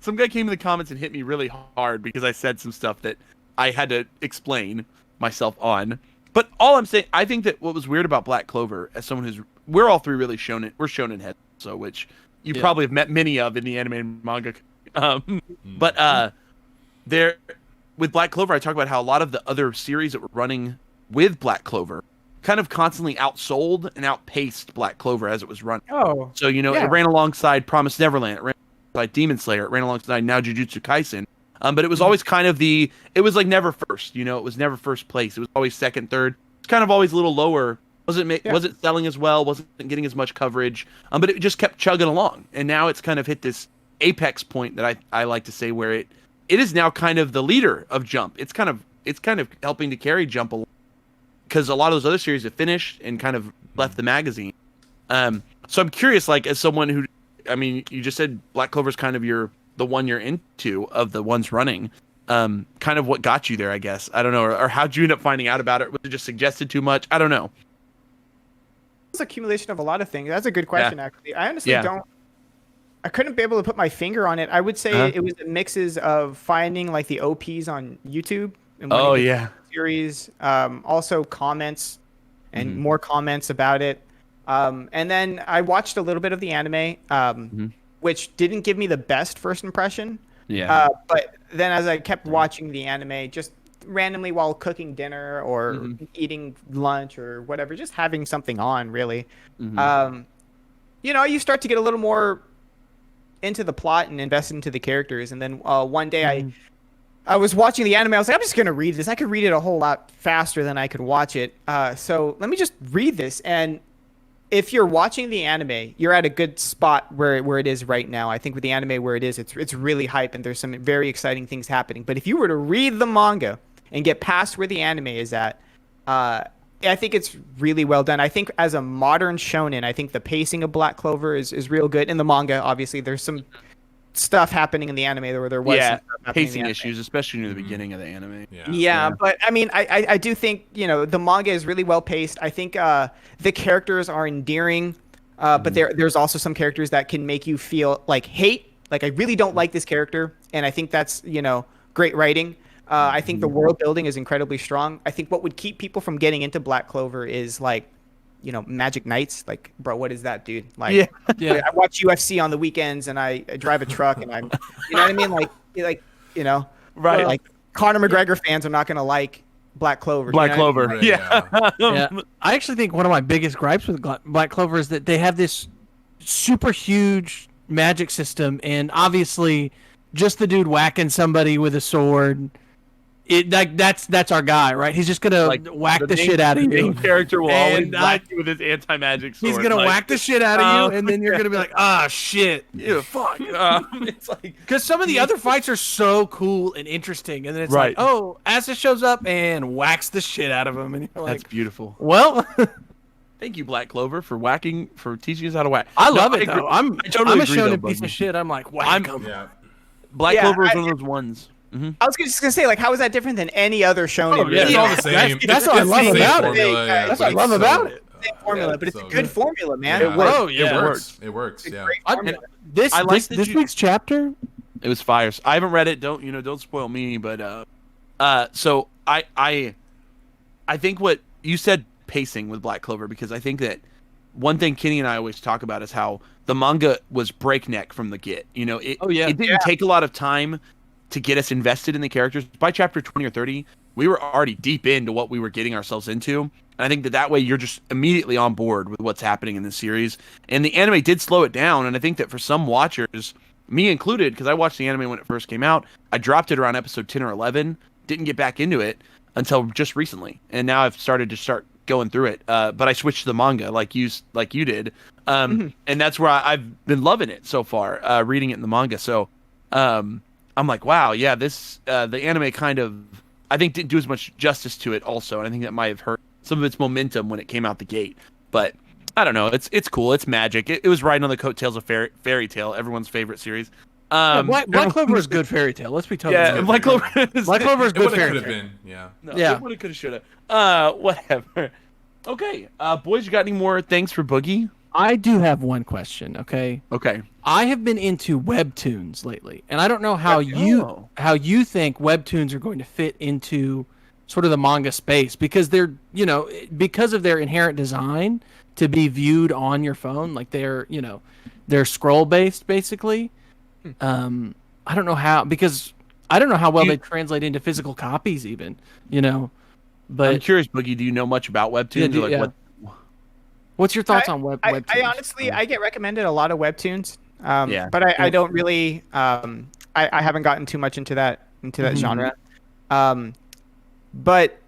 Some guy came in the comments and hit me really hard because I said some stuff that I had to explain myself on. But all I'm saying, I think that what was weird about Black Clover, as someone we're all three really we're shonen heads, so which you probably have met many of in the anime and manga. But there with Black Clover, I talk about how a lot of the other series that were running with Black Clover kind of constantly outsold and outpaced Black Clover as it was running. Oh, so it ran alongside Promised Neverland, it ran alongside Demon Slayer, it ran alongside now Jujutsu Kaisen. But it was always kind of it was like never first. It was never first place. It was always second, third. It's kind of always a little lower. Wasn't selling as well. Wasn't getting as much coverage. But it just kept chugging along, and now it's kind of hit this apex point that I like to say where it is now kind of the leader of Jump. It's kind of helping to carry Jump along. Because a lot of those other series have finished and kind of left the magazine. So I'm curious, like, as someone who, you just said Black Clover's kind of the one you're into of the ones running. Kind of what got you there, I guess. I don't know. Or how'd you end up finding out about it? Was it just suggested too much? I don't know. It's accumulation of a lot of things. That's a good question, actually. I honestly I couldn't be able to put my finger on it. I would say it was the mixes of finding like the OPs on YouTube. And series, also comments and more comments about it, and then I watched a little bit of the anime, which didn't give me the best first impression. But then as I kept watching the anime, just randomly while cooking dinner or eating lunch or whatever, just having something on, really, you start to get a little more into the plot and invested into the characters. And then one day I was watching the anime. I was like, I'm just going to read this. I could read it a whole lot faster than I could watch it. So let me just read this. And if you're watching the anime, you're at a good spot where it is right now. I think with the anime where it is, it's really hype and there's some very exciting things happening. But if you were to read the manga and get past where the anime is at, I think it's really well done. I think as a modern shonen, I think the pacing of Black Clover is real good. In the manga, obviously, there's some stuff happening in the anime where there was some stuff pacing issues, especially near the beginning of the anime. But I do think the manga is really well paced. I think the characters are endearing, but there's also some characters that can make you feel like hate. Like I really don't like this character, and I think that's great writing. I think the world building is incredibly strong. I think what would keep people from getting into Black Clover is like Magic Knights. Like, bro, what is that, dude? Like, I watch UFC on the weekends and I drive a truck and I'm, you know what I mean? Like, right. Like Conor McGregor fans are not going to like Black Clover. Black Clover. Right, Yeah. I actually think one of my biggest gripes with Black Clover is that they have this super huge magic system, and obviously just the dude whacking somebody with a sword. That's our guy, right? He's just gonna whack the shit out of you. The main character will always whack you with his anti-magic sword. He's gonna whack the shit out of you, and then you're gonna be like, shit, fuck. It's like because some of the other fights are so cool and interesting, and then it's like, Asa shows up and whacks the shit out of him, and you're like, that's beautiful. Well, thank you, Black Clover, for teaching us how to whack. I love it though. I'm a shonen piece Buggy. of shit. I'm like, whack him. Black Clover is one of those ones. I was just gonna say, like, how is that different than any other shonen? It's all the same. That's what I love about it. That's what I love about it. Same formula, but it's a good formula, man. It works. Oh, yeah. It works. It works. Yeah. This week's chapter, it was fire. I haven't read it. Don't spoil me. But so I think what you said, pacing with Black Clover, because I think that one thing Kenny and I always talk about is how the manga was breakneck from the get. You know, it didn't take a lot of time to get us invested in the characters. By chapter 20 or 30, we were already deep into what we were getting ourselves into. And I think that way you're just immediately on board with what's happening in this series. And the anime did slow it down. And I think that for some watchers, me included, because I watched the anime when it first came out, I dropped it around episode 10 or 11, didn't get back into it until just recently. And now I've started going through it. But I switched to the manga like you did. And that's where I've been loving it so far, reading it in the manga. So I'm like, wow, yeah, this the anime kind of, I think, didn't do as much justice to it also. And I think that might have hurt some of its momentum when it came out the gate. But I don't know. It's cool. It's magic. It was riding on the coattails of Fairy Tail, everyone's favorite series. Black Clover is good fairy tale. Let's be totally honest. Black Clover is good fairy tale. Been, yeah. No, it would have, could have, should have. Whatever. Okay, boys, you got any more things for Boogie? I do have one question. Okay. I have been into webtoons lately, and I don't know how you think webtoons are going to fit into sort of the manga space, because they're, because of their inherent design to be viewed on your phone, like they're scroll based basically. I don't know how, because I don't know how well they translate into physical copies even, but I'm curious, Boogie, do you know much about webtoons? What's your thoughts on webtoons? I honestly, I get recommended a lot of webtoons, but I don't really, I haven't gotten too much into that genre. But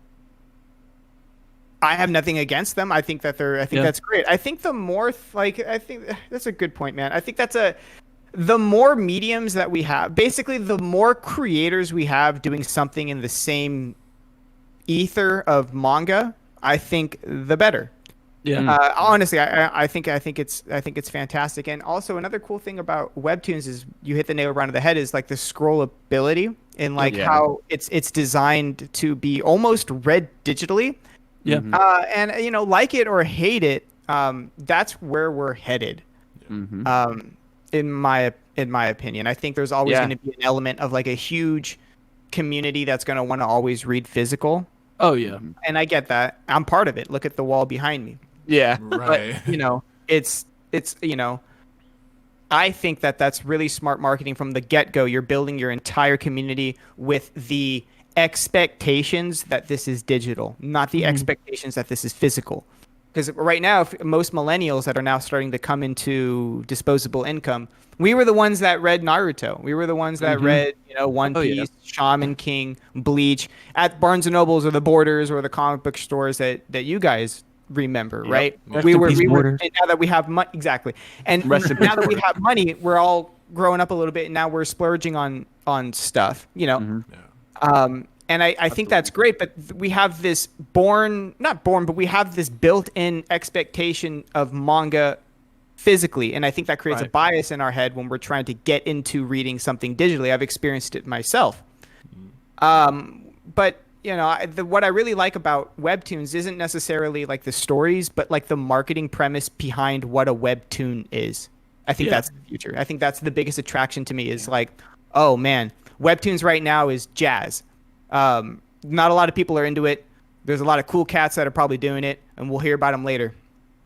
I have nothing against them. I think that that's great. I think the more I think that's a good point, man. I think the more mediums that we have, basically the more creators we have doing something in the same ether of manga, I think the better. Yeah. Honestly, I think it's fantastic. And also another cool thing about webtoons is, you hit the nail right on the head, is like the scrollability and how it's designed to be almost read digitally. Yeah. And like it or hate it, that's where we're headed. Mm-hmm. In my opinion, I think there's always going to be an element of like a huge community that's going to want to always read physical. Oh yeah. And I get that. I'm part of it. Look at the wall behind me. Yeah. Right. But, it's I think that's really smart marketing from the get-go. You're building your entire community with the expectations that this is digital, not the expectations that this is physical. Because right now, most millennials that are now starting to come into disposable income, we were the ones that read Naruto. We were the ones that read, One Piece, Shaman King, Bleach at Barnes and Nobles or the Borders or the comic book stores that you guys remember, right? We were, and now that we have money, exactly. And now that we have money, we're all growing up a little bit, and now we're splurging on stuff, And I think that's great, but we have this but we have this built-in expectation of manga physically, and I think that creates a bias in our head when we're trying to get into reading something digitally. I've experienced it myself. But, what I really like about webtoons isn't necessarily like the stories, but like the marketing premise behind what a webtoon is. I think that's the future. I think that's the biggest attraction to me, is like, oh man, webtoons right now is jazz. Not a lot of people are into it. There's a lot of cool cats that are probably doing it, and we'll hear about them later.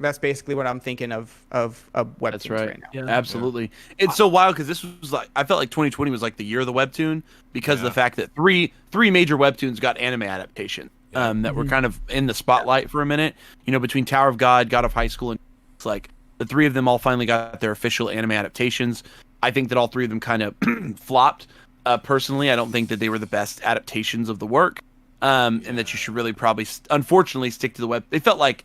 That's basically what I'm thinking of webtoons right now. Yeah, absolutely. It's so wild, because this was I felt like 2020 was like the year of the webtoon, because of the fact that three major webtoons got anime adaptation that were kind of in the spotlight for a minute. Between Tower of God, God of High School, and it's like the three of them all finally got their official anime adaptations. I think that all three of them kind of flopped. Personally, I don't think that they were the best adaptations of the work, and that you should really probably, unfortunately, stick to the web. They felt like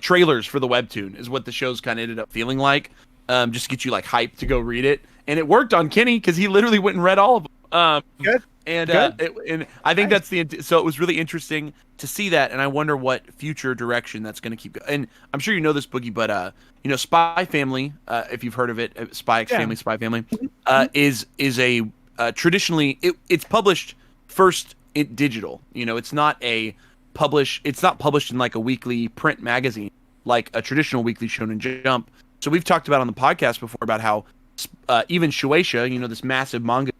trailers for the webtoon is what the shows kind of ended up feeling like, just to get you like hyped to go read it. And it worked on Kenny, because he literally went and read all of them. Good. And and I think that's so it was really interesting to see that, and I wonder what future direction that's going to keep going. And I'm sure you know this, Boogie, but Spy Family, if you've heard of it, Spy X Family, Spy Family, is a traditionally it's published first in digital. It's not published in like a weekly print magazine like a traditional weekly Shonen Jump. So we've talked about on the podcast before about how even Shueisha, this massive manga,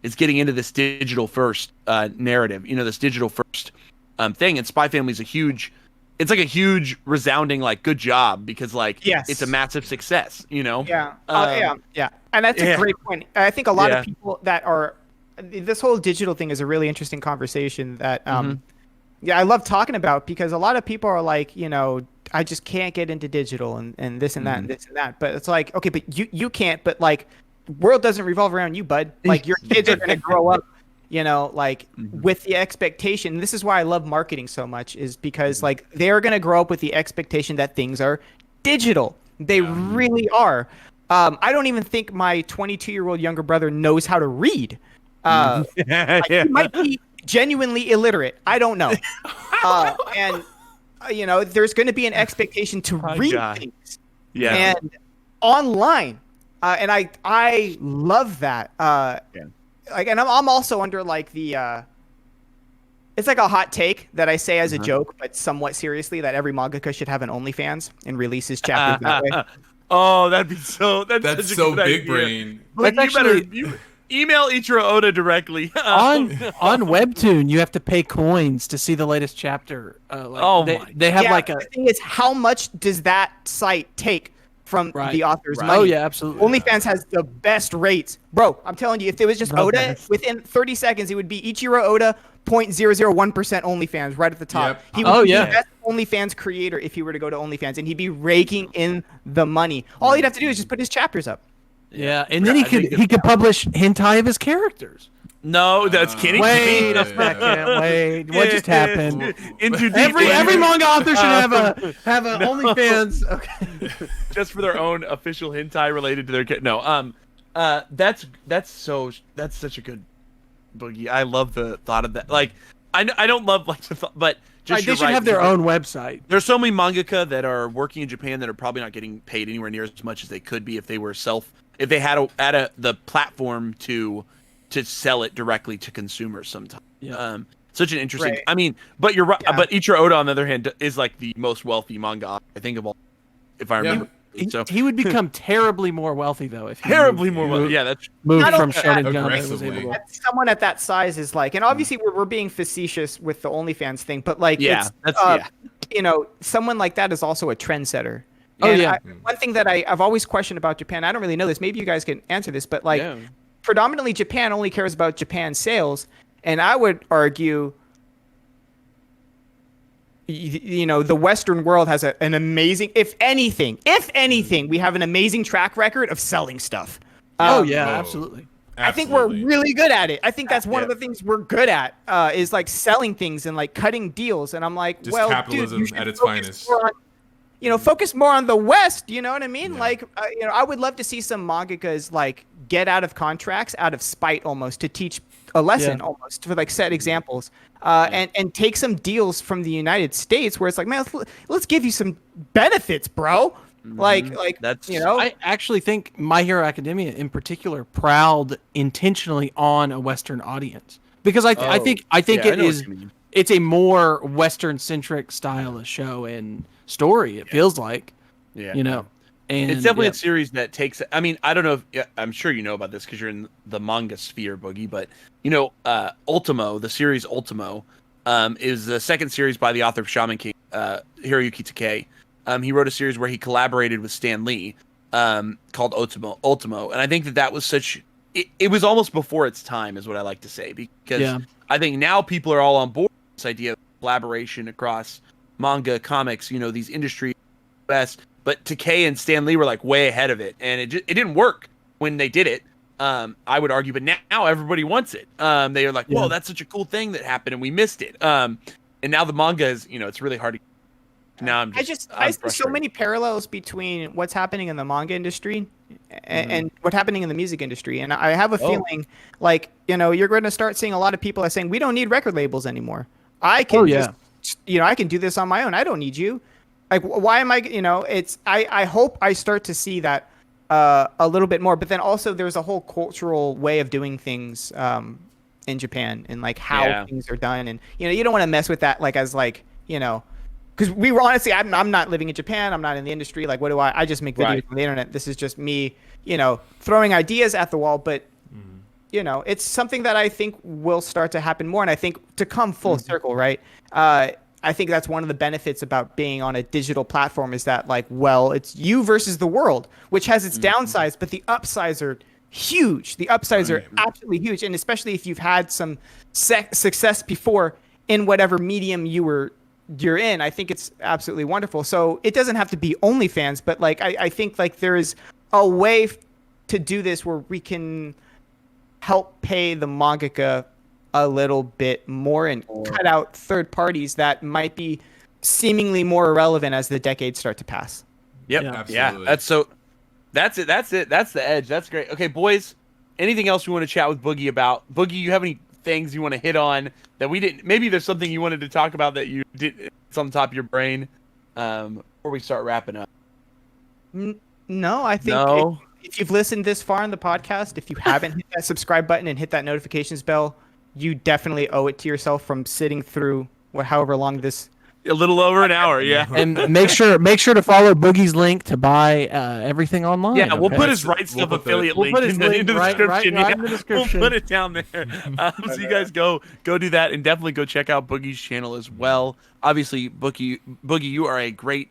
is getting into this digital first narrative, this digital first thing. And Spy Family is a huge it's like a huge resounding like good job because like it's a massive success, you know? Yeah. Yeah. And that's a great point. I think a lot of people that are this whole digital thing is a really interesting conversation that I love talking about because a lot of people are like, you know, I just can't get into digital and this and that and this and that. But it's like, okay, but you can't, but like world doesn't revolve around you, bud. Like your kids are going to grow up, you know, like with the expectation. This is why I love marketing so much is because like they're going to grow up with the expectation that things are digital. They really are. I don't even think my 22-year-old younger brother knows how to read. He might be genuinely illiterate. I don't know. And you know, there's going to be an expectation to read things. Yeah. And online. And I love that. Like, and I'm also under like the it's like a hot take that I say as a joke, but somewhat seriously, that every mangaka should have an OnlyFans and release his chapters that way. Oh, that'd be so. That's so big idea. brain. Like, you email Ichiro Oda directly. on Webtoon, you have to pay coins to see the latest chapter. They have like a. The thing is, how much does that site take from the author's money? Oh yeah, absolutely. OnlyFans has the best rates, bro. I'm telling you, if it was just Oda, within 30 seconds, it would be Ichiro Oda 0.001% OnlyFans right at the top. Yep. He would be the best OnlyFans creator if he were to go to OnlyFans, and he'd be raking in the money. All he'd have to do is just put his chapters up. Yeah, and then he could publish hentai of his characters. No, that's kidding. Wait a second. Wait, what just happened? Every manga author should have a OnlyFans. Okay, just for their own official hentai related to their no. That's such a good Boogie. I love the thought of that. Like, I don't love like the thought, but just they should have their own website. There's so many mangaka that are working in Japan that are probably not getting paid anywhere near as much as they could be if they were if they had the platform to sell it directly to consumers sometimes. Yeah. Such an interesting. Right. I mean, but you're right. Yeah. But Ichiro Oda, on the other hand, is like the most wealthy manga I think of all, if I remember. He would become terribly more wealthy though if he more wealthy. Yeah, that's moved from Shonen Jump. Someone at that size is like, and obviously we're being facetious with the OnlyFans thing, but like, you know, someone like that is also a trendsetter. One thing that I've always questioned about Japan, I don't really know this. Maybe you guys can answer this, but like, predominantly Japan only cares about Japan sales, and I would argue, you know, the Western world has an amazing, if anything, we have an amazing track record of selling stuff. Absolutely. I think we're really good at it. I think that's one of the things we're good at is like selling things and like cutting deals. And I'm like, just capitalism at its finest. Focus more on the West. You know what I mean? Yeah. Like, you know, I would love to see some mangakas like get out of contracts out of spite almost to teach a lesson almost for like set examples and take some deals from the United States where it's like, man, let's give you some benefits, bro. Like that's, you know, I actually think My Hero Academia in particular prowled intentionally on a Western audience because I think it's a more Western centric style of show and story. It feels like, you know, and it's definitely a series that takes. I mean, I don't know if I'm sure you know about this because you're in the manga sphere, Boogie. But you know, Ultimo, the series Ultimo, is the second series by the author of Shaman King, Hiroyuki Takei. He wrote a series where he collaborated with Stan Lee, called Ultimo, and I think that was such. It was almost before its time, is what I like to say, because I think now people are all on board with this idea of collaboration across manga, comics, you know, these industries best. But Takei and Stan Lee were like way ahead of it, and it didn't work when they did it. I would argue, but now everybody wants it. They are like, whoa, that's such a cool thing that happened, and we missed it. And now the manga is, you know, it's really hard to. Now I see so many parallels between what's happening in the manga industry and what's happening in the music industry, and I have a feeling like, you know, you're going to start seeing a lot of people are saying we don't need record labels anymore. I can I can do this on my own. I don't need you. Like, why am I? You know, it's I hope I start to see that a little bit more. But then also there's a whole cultural way of doing things in Japan and like how things are done, and you know, you don't want to mess with that like as like, you know. Because we were honestly, I'm not living in Japan. I'm not in the industry. Like, what do I just make videos on the internet. This is just me, you know, throwing ideas at the wall. But, you know, it's something that I think will start to happen more. And I think to come full circle, right? I think that's one of the benefits about being on a digital platform is that, like, well, it's you versus the world, which has its downsides, but the upsides are huge. The upsides are absolutely huge. And especially if you've had some success before in whatever medium you're in, I think it's absolutely wonderful. So it doesn't have to be OnlyFans, but like, I think like there is a way to do this where we can help pay the mangaka a little bit more and cut out third parties that might be seemingly more irrelevant as the decades start to pass. Yep. Yeah. That's it. That's the edge. That's great. Okay, boys, anything else you want to chat with Boogie about? Boogie, you have any things you want to hit on that we didn't? Maybe there's something you wanted to talk about that you did. It's on the top of your brain before we start wrapping up. No, I think if you've listened this far in the podcast, if you haven't hit that subscribe button and hit that notifications bell, you definitely owe it to yourself from sitting through however long this. A little over an hour, yeah. And make sure to follow Boogie's link to buy everything online. Yeah, we'll put his RightStuf affiliate link in the description. Right in the description. We'll put it down there. So you guys go do that, and definitely go check out Boogie's channel as well. Obviously, Boogie, you are a great.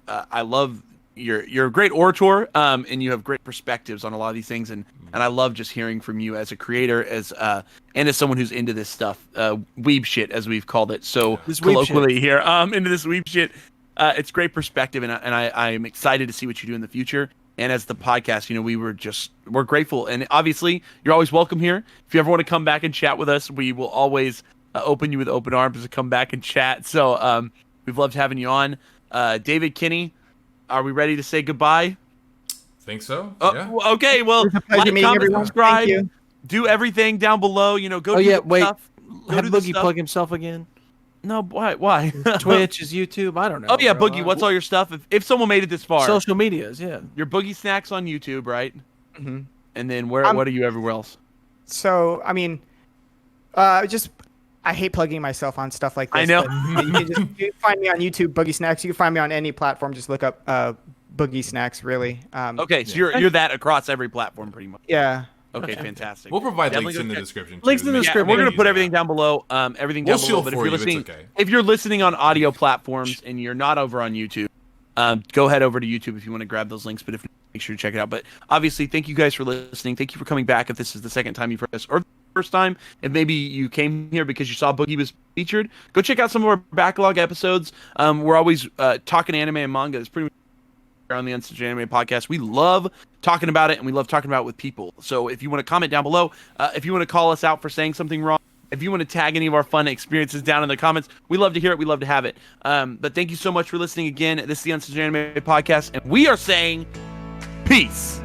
I love you're a great orator, and you have great perspectives on a lot of these things, and I love just hearing from you as a creator, and as someone who's into this stuff, weeb shit as we've called it so colloquially here, into this weeb shit. It's great perspective, and I'm excited to see what you do in the future. And as the podcast, we're grateful, and obviously you're always welcome here. If you ever want to come back and chat with us, we will always open you with open arms to come back and chat. So we've loved having you on, David, Kenny. Are we ready to say goodbye? Think so. Yeah. Okay. Well, like, comment, subscribe, do everything down below. Go. Stuff. Have Boogie plug himself again. No, why? Twitch is YouTube. I don't know. Oh yeah, bro. Boogie. What's all your stuff? If someone made it this far, social medias. Yeah. Your Boogie Snacks on YouTube, right? Mm-hmm. And then what are you everywhere else? So I mean, I hate plugging myself on stuff like this. I know. You can find me on YouTube, Boogie Snacks. You can find me on any platform. Just look up Boogie Snacks, really. Okay, so you're that across every platform, pretty much. Yeah. Okay, fantastic. We'll provide links in the description. Links in the description. We're gonna put everything down below. Everything down below. But if you're listening on audio platforms and you're not over on YouTube, go head over to YouTube if you want to grab those links. But if not, make sure to check it out. But obviously, thank you guys for listening. Thank you for coming back. If this is the second time you've heard us, or first time, if maybe you came here because you saw Boogie was featured, go check out some of our backlog episodes. We're always talking anime and manga. It's pretty much on the Uncensored Anime Podcast. We love talking about it, and we love talking about it with people. So if you want to comment down below, if you want to call us out for saying something wrong, if you want to tag any of our fun experiences down in the comments, we love to hear it. We love to have it. But thank you so much for listening again. This is the Uncensored Anime Podcast, and we are saying peace.